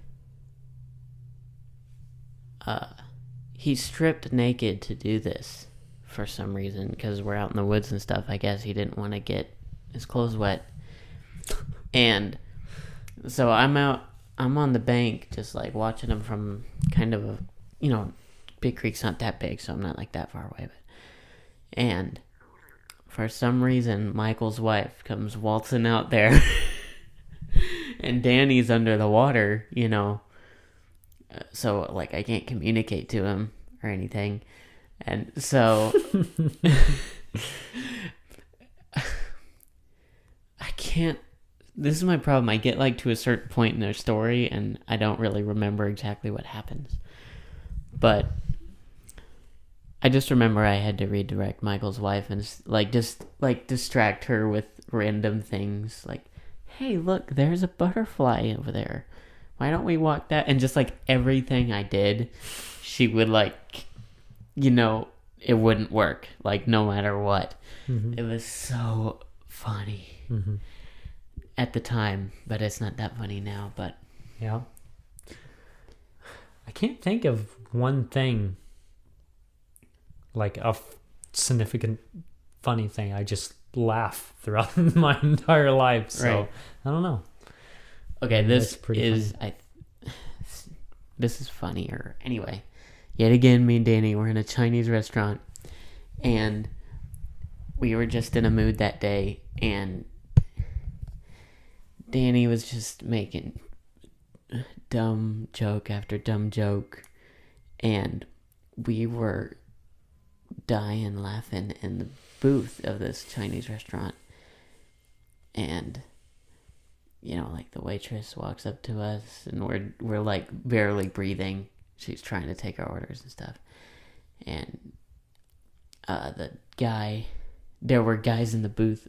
stripped naked to do this for some reason, because we're out in the woods and stuff. I guess he didn't want to get his clothes wet. And so I'm on the bank just like watching them from kind of a, Big Creek's not that big, so I'm not like that far away. And for some reason, Michael's wife comes waltzing out there and Danny's under the water, so like I can't communicate to him or anything. And so I can't. This is my problem. I get like to a certain point in their story and I don't really remember exactly what happens. But I just remember I had to redirect Michael's wife and just distract her with random things like, hey, look, there's a butterfly over there. Why don't we walk that? And just like everything I did, she would it wouldn't work, like no matter what. Mm-hmm. It was so funny at the time, but it's not that funny now. But yeah, I can't think of one thing, like a significant funny thing. I just laugh throughout my entire life, so right. I don't know. Okay, this is funnier. Anyway, yet again, me and Danny were in a Chinese restaurant, and we were just in a mood that day, and Danny was just making dumb joke after dumb joke, and we were dying laughing in the booth of this Chinese restaurant. And like the waitress walks up to us and we're like barely breathing. She's trying to take our orders and stuff. And there were guys in the booth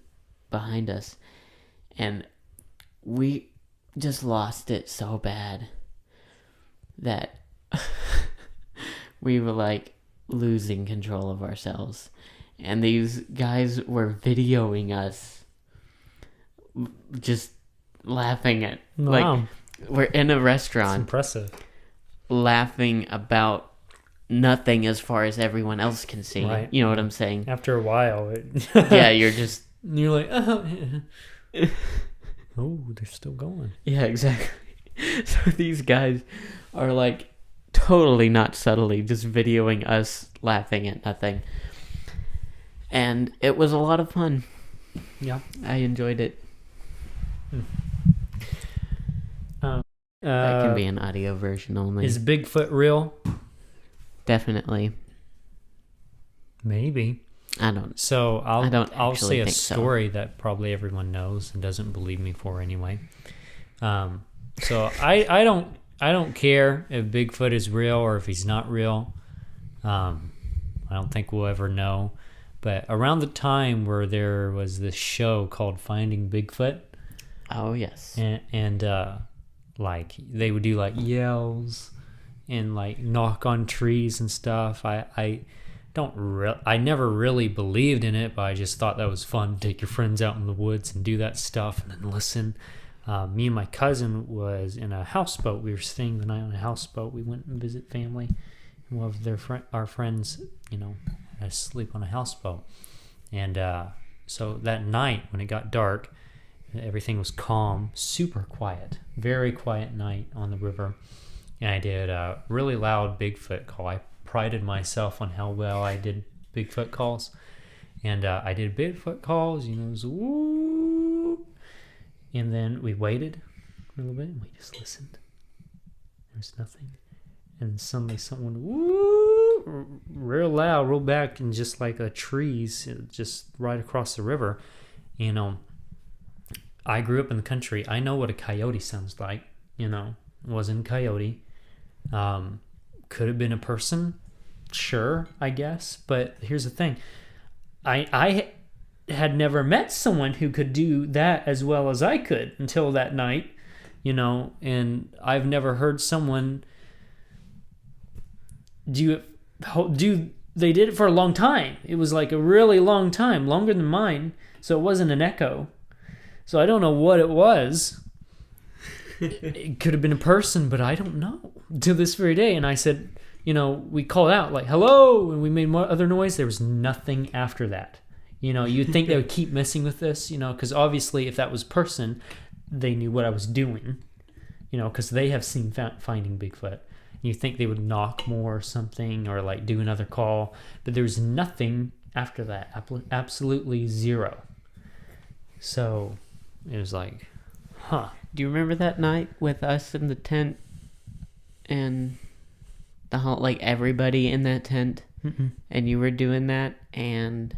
behind us, and we just lost it so bad that we were like losing control of ourselves. And these guys were videoing us just laughing at, like, we're in a restaurant. That's impressive. Laughing about nothing as far as everyone else can see. Right. You know what I'm saying? After a while. Yeah, you're like, oh, they're still going. Yeah, exactly. So these guys are like totally not subtly just videoing us laughing at nothing. And it was a lot of fun. Yeah. I enjoyed it. That can be an audio version only. Is Bigfoot real? Definitely. Maybe. I don't. So I'll say a story so. That probably everyone knows and doesn't believe me for anyway. So I don't care if Bigfoot is real or if he's not real. I don't think we'll ever know. But around the time where there was this show called Finding Bigfoot. Oh yes. And like they would do like yells and like knock on trees and stuff. I never really believed in it, but I just thought that was fun. Take your friends out in the woods and do that stuff and then listen. Me and my cousin was in a houseboat. We were staying the night on a houseboat. We went and visit family. And one of our friends, had to sleep on a houseboat. And so that night when it got dark, everything was calm, super quiet, very quiet night on the river. And I did a really loud Bigfoot call. I prided myself on how well I did Bigfoot calls. And I did Bigfoot calls, it was woo. And then we waited a little bit and we just listened. There was nothing. And suddenly someone woo, real loud, real back, and just like a trees, just right across the river. I grew up in the country. I know what a coyote sounds like. It wasn't a coyote. Could have been a person, sure, I guess. But here's the thing: I had never met someone who could do that as well as I could until that night, and I've never heard someone do. They did it for a long time. It was like a really long time, longer than mine. So it wasn't an echo. So I don't know what it was. It could have been a person, but I don't know to this very day. And I said, we called out like, hello, and we made more other noise. There was nothing after that. You'd think they would keep messing with this, because obviously if that was a person, they knew what I was doing, because they have seen Finding Bigfoot. You think they would knock more or something, or like do another call, but there's nothing after that. Absolutely zero. So it was like, huh. Do you remember that night with us in the tent and the whole, like, everybody in that tent? Mm-mm. And you were doing that, and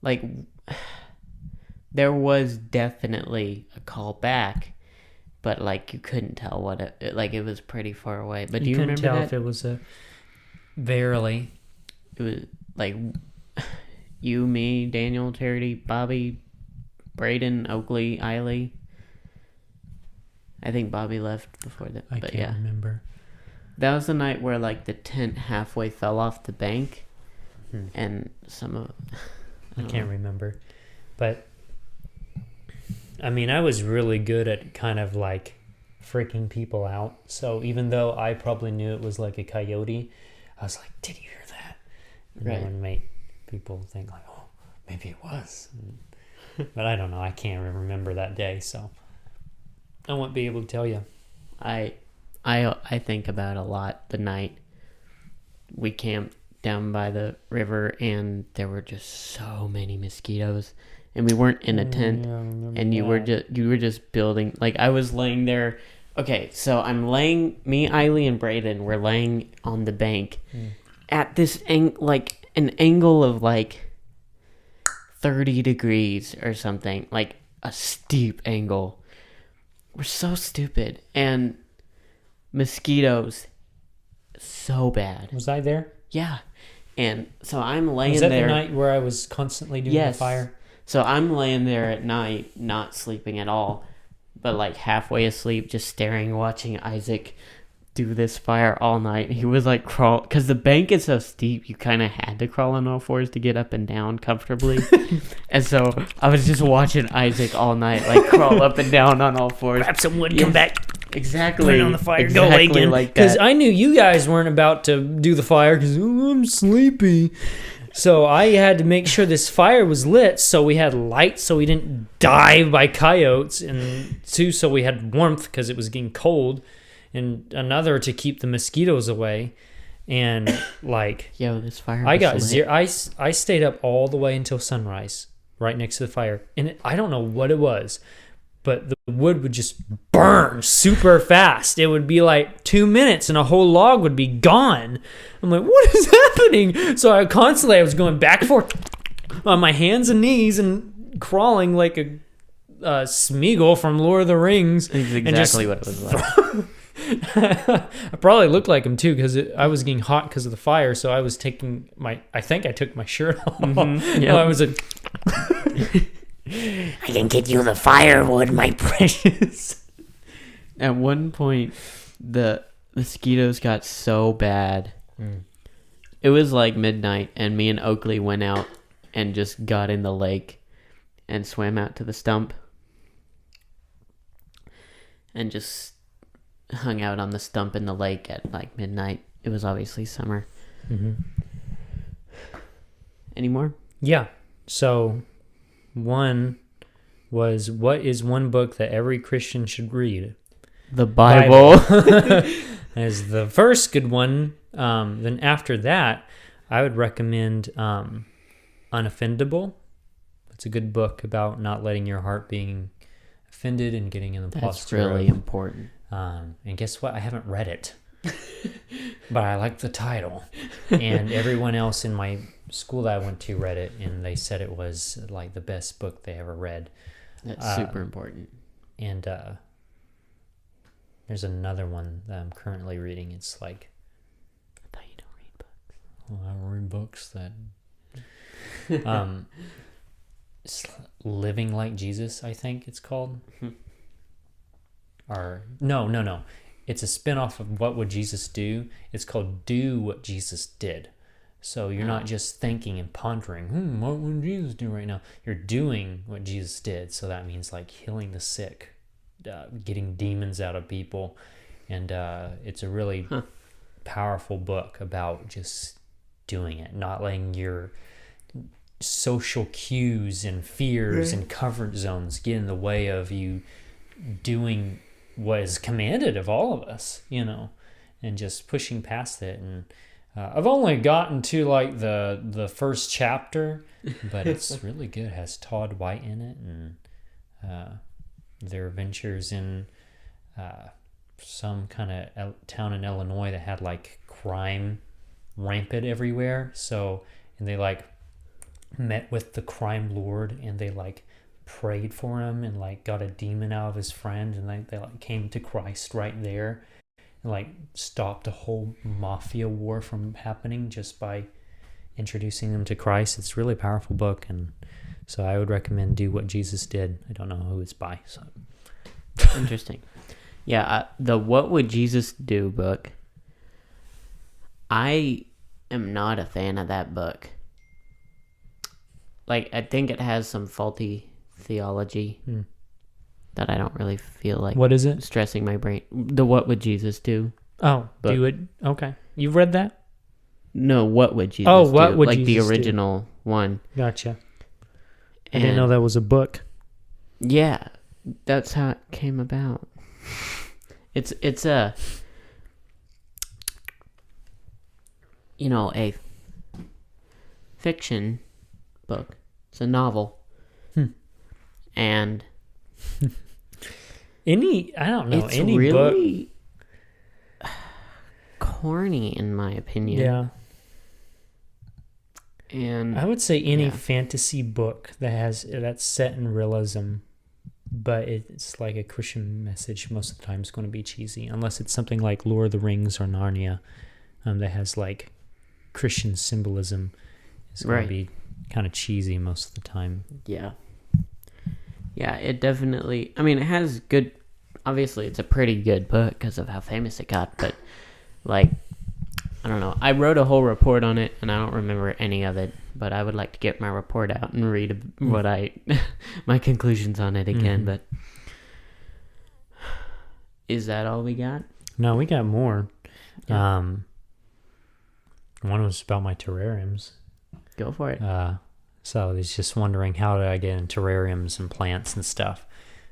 like there was definitely a call back, but like you couldn't tell what it was pretty far away. But do you couldn't remember tell that? if it was a verily. It was like you, me, Daniel, Charity, Bobby, Braden, Oakley, Eiley. I think Bobby left before that. I but can't yeah. remember. That was the night where like the tent halfway fell off the bank, and some of I can't remember, but I mean, I was really good at kind of like freaking people out. So even though I probably knew it was like a coyote, I was like, "Did you hear that?" And Right. that would make people think like, "Oh, maybe it was." But I don't know. I can't remember that day, so I won't be able to tell you. I think about a lot the night we camped down by the river, and there were just so many mosquitoes, and we weren't in a tent, and you were just building. Like, I was laying there. Okay, so I'm laying. Me, Eiley, and Braden were laying on the bank at this an angle of like 30 degrees or something, like a steep angle. We're so stupid, and mosquitoes so bad. Was I there? Yeah. And so I'm laying Was that there. the night where I was constantly doing the fire? So I'm laying there at night, not sleeping at all, but like halfway asleep, just staring, watching Isaac do this fire all night. He was like crawl, because the bank is so steep, you kind of had to crawl on all fours to get up and down comfortably. And so I was just watching Isaac all night, like crawl up and down on all fours. Grab some wood, come back. Exactly. Put it on the fire, exactly go lay again. Like Because that. I knew you guys weren't about to do the fire because I'm sleepy. So I had to make sure this fire was lit, so we had light, so we didn't die by coyotes, and two, so we had warmth because it was getting cold, and another to keep the mosquitoes away. And like, Yo, this fire. I was got lit. zero. I stayed up all the way until sunrise, right next to the fire, and I don't know what it was, but the wood would just burn super fast. It would be like 2 minutes and a whole log would be gone. I'm like, what is happening? So I was going back and forth on my hands and knees and crawling like a Smeagol from Lord of the Rings. That's exactly what it was like. I probably looked like him too because I was getting hot because of the fire. So I was taking I think I took my shirt off. Mm-hmm. Yep. I was like, I can get you the firewood, my precious. At one point, the mosquitoes got so bad. It was like midnight, and me and Oakley went out and just got in the lake and swam out to the stump and just hung out on the stump in the lake at like midnight. It was obviously summer. Mm-hmm. Any more? Yeah. So one was, what is one book that every Christian should read? The Bible. As the first good one. Then after that, I would recommend Unoffendable. It's a good book about not letting your heart being offended and getting in the That's posture. really important. And guess what? I haven't read it, but I like the title. And everyone else in my school that I went to read it, and they said it was like the best book they ever read. That's super important. And there's another one that I'm currently reading. It's like, I thought you don't read books. well, I read books that it's Living Like Jesus, I think it's called. Or no, it's a spin-off of What Would Jesus Do. It's called Do What Jesus Did. So you're not just thinking and pondering, what would Jesus do right now? You're doing what Jesus did. So that means like healing the sick, getting demons out of people. And it's a really powerful book about just doing it, not letting your social cues and fears and comfort zones get in the way of you doing what is commanded of all of us, and just pushing past it. And I've only gotten to like the first chapter, but it's really good. It has Todd White in it, and their adventures in some kind of town in Illinois that had like crime rampant everywhere. And they like met with the crime lord, and they like prayed for him and like got a demon out of his friend, and they like came to Christ right there and like stopped a whole mafia war from happening just by introducing them to Christ. It's a really powerful book, and so I would recommend Do What Jesus Did. I don't know who it's by, so Interesting. Yeah, the What Would Jesus Do book, I am not a fan of that book. Like, I think it has some faulty theology that I don't really feel like What is it? stressing my brain. The What Would Jesus Do? Oh, But- Do It. Okay. You've read that? No, What Would Jesus Oh, Do? What Would like Jesus the original one. Gotcha. I And didn't know that was a book. Yeah, that's how it came about. It's a a fiction book. It's a novel. And I don't know, it's any book. really corny in my opinion. Yeah. And I would say any Yeah. fantasy book that's set in realism, but it's like a Christian message, most of the time is going to be cheesy, unless it's something like Lord of the Rings or Narnia, that has like Christian symbolism. It's going Right. to be kind of cheesy most of the time. yeah, it definitely. I mean, it has good. Obviously, it's a pretty good book because of how famous it got. But like, I don't know. I wrote a whole report on it, and I don't remember any of it. But I would like to get my report out and read what my conclusions on it again. Mhm. But is that all we got? No, we got more. Yeah. One was about my terrariums. Go for it. So he's just wondering, how did I get in terrariums and plants and stuff?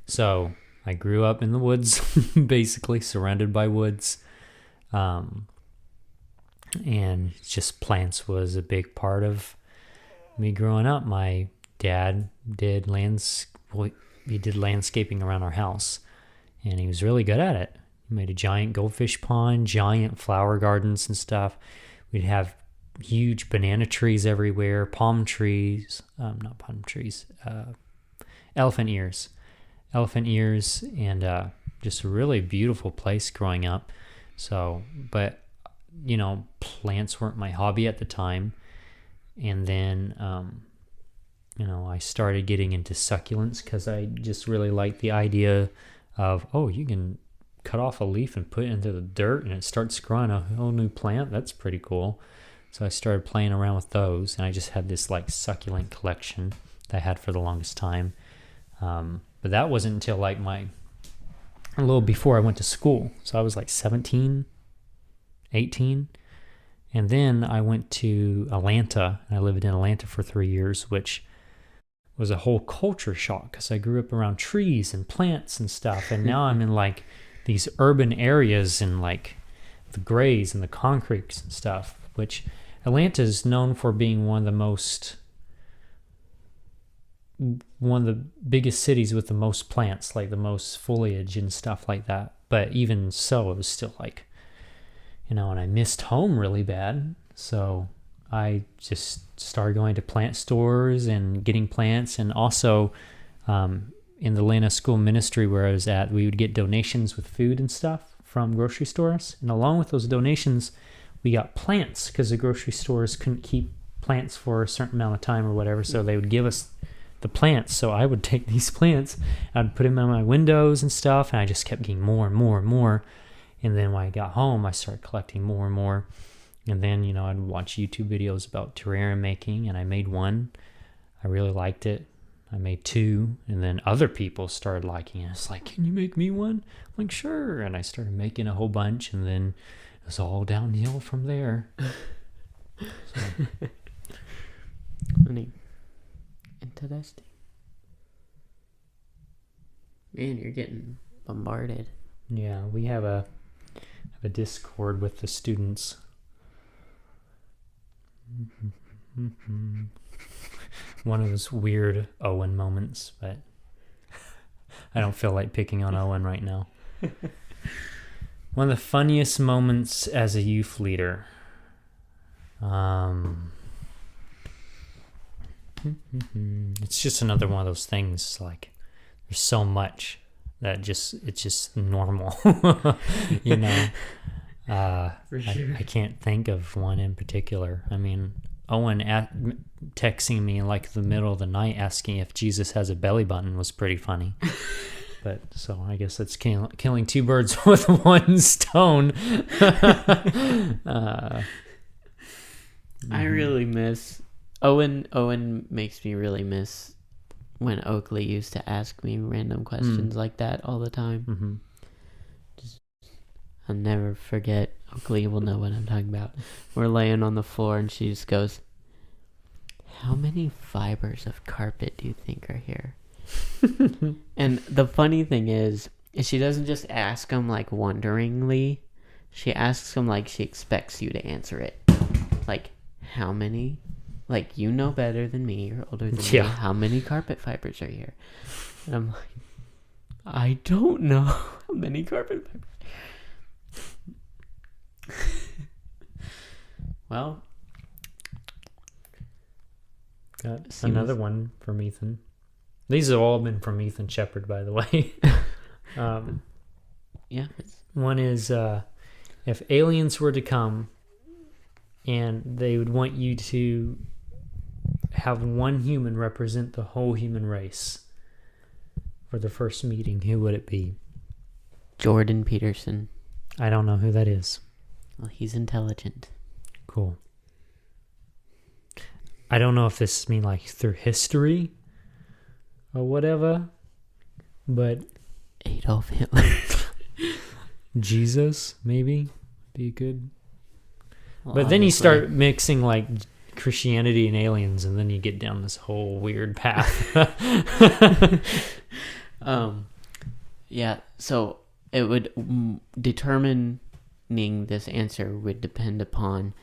So I grew up in the woods, basically surrounded by woods. And just plants was a big part of me growing up. My dad did he did landscaping around our house, and he was really good at it. He made a giant goldfish pond, giant flower gardens and stuff. We'd have huge banana trees everywhere, elephant ears, and just a really beautiful place growing up. So, but plants weren't my hobby at the time. And then, I started getting into succulents because I just really liked the idea of, you can cut off a leaf and put it into the dirt and it starts growing a whole new plant. That's pretty cool. So I started playing around with those, and I just had this like succulent collection that I had for the longest time. But that wasn't until like a little before I went to school. So I was like 17, 18. And then I went to Atlanta, and I lived in Atlanta for 3 years, which was a whole culture shock because I grew up around trees and plants and stuff. And now I'm in like these urban areas and like the grays and the concretes and stuff, which Atlanta is known for being one of the biggest cities with the most plants, like the most foliage and stuff like that. But even so, it was still like, and I missed home really bad. So I just started going to plant stores and getting plants. And also in the Atlanta school ministry where I was at, we would get donations with food and stuff from grocery stores. And along with those donations, we got plants because the grocery stores couldn't keep plants for a certain amount of time or whatever. So they would give us the plants. So I would take these plants, I'd put them on my windows and stuff. And I just kept getting more and more and more. And then when I got home, I started collecting more and more. And then, I'd watch YouTube videos about terrarium making, and I made one. I really liked it. I made two, and then other people started liking it. It's like, can you make me one? I'm like, sure. And I started making a whole bunch, and then it was all downhill from there. So. Funny. interesting. Man, you're getting bombarded. Yeah, we have a Discord with the students. One of those weird Owen moments, but I don't feel like picking on Owen right now. One of the funniest moments as a youth leader. It's just another one of those things, like there's so much that it's just normal. You know. For sure. I can't think of one in particular. I mean, Owen texting me in like the middle of the night asking if Jesus has a belly button was pretty funny. But so I guess that's killing two birds with one stone. I really miss Owen makes me really miss when Oakley used to ask me random questions like that all the time. Mm-hmm. I'll never forget. Oakley will know what I'm talking about. We're laying on the floor and she just goes, "How many fibers of carpet do you think are here?" And the funny thing is she doesn't just ask him like wonderingly. She asks him like she expects you to answer it. Like, how many? Like, you know better than me. You're older than me. How many carpet fibers are here? And I'm like, I don't know how many carpet fibers. Well, got another one from Ethan. These have all been from Ethan Shepard, by the way. Yeah. One is if aliens were to come and they would want you to have one human represent the whole human race for the first meeting, who would it be? Jordan Peterson. I don't know who that is. Well, he's intelligent. Cool. I don't know if this means like through history or whatever, but Adolf Hitler. Jesus, maybe, be good. Well, but then you obviously. start mixing like Christianity and aliens, and then you get down this whole weird path. Yeah, so it would determining this answer would depend upon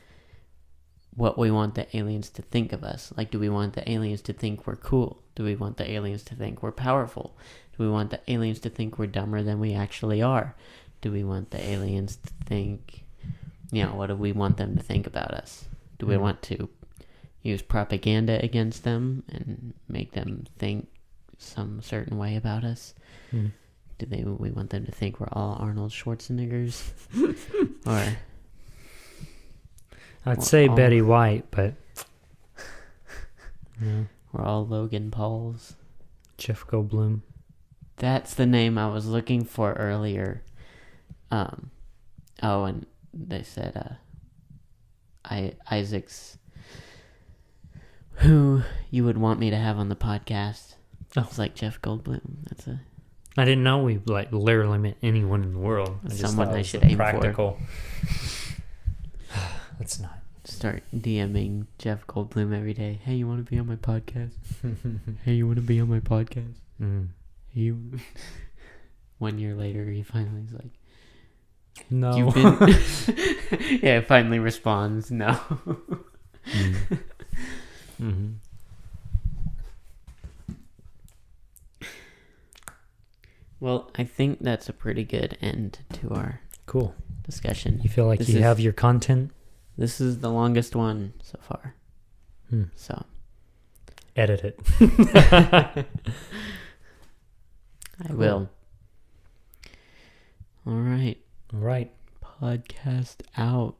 what we want the aliens to think of us. Like, do we want the aliens to think we're cool? Do we want the aliens to think we're powerful? Do we want the aliens to think we're dumber than we actually are? Do we want the aliens to think, what do we want them to think about us? Do we want to use propaganda against them and make them think some certain way about us? Do we want them to think we're all Arnold Schwarzeneggers? Or I'd say Betty White, but we're all Logan Pauls. Jeff Goldblum. That's the name I was looking for earlier. And they said Isaac's who you would want me to have on the podcast. Oh. It's like Jeff Goldblum. I didn't know we like literally meant anyone in the world. I just someone thought it I was should aim practical. Let's not. Start DMing Jeff Goldblum every day. Hey, you want to be on my podcast? Hey, you want to be on my podcast? Hey, 1 year later, he finally is like, no. You've been... Yeah, it finally responds, no. Well, I think that's a pretty good end to our cool discussion. You feel like you have your content? This is the longest one so far. So. Edit it. I will. All right. All right. Podcast out.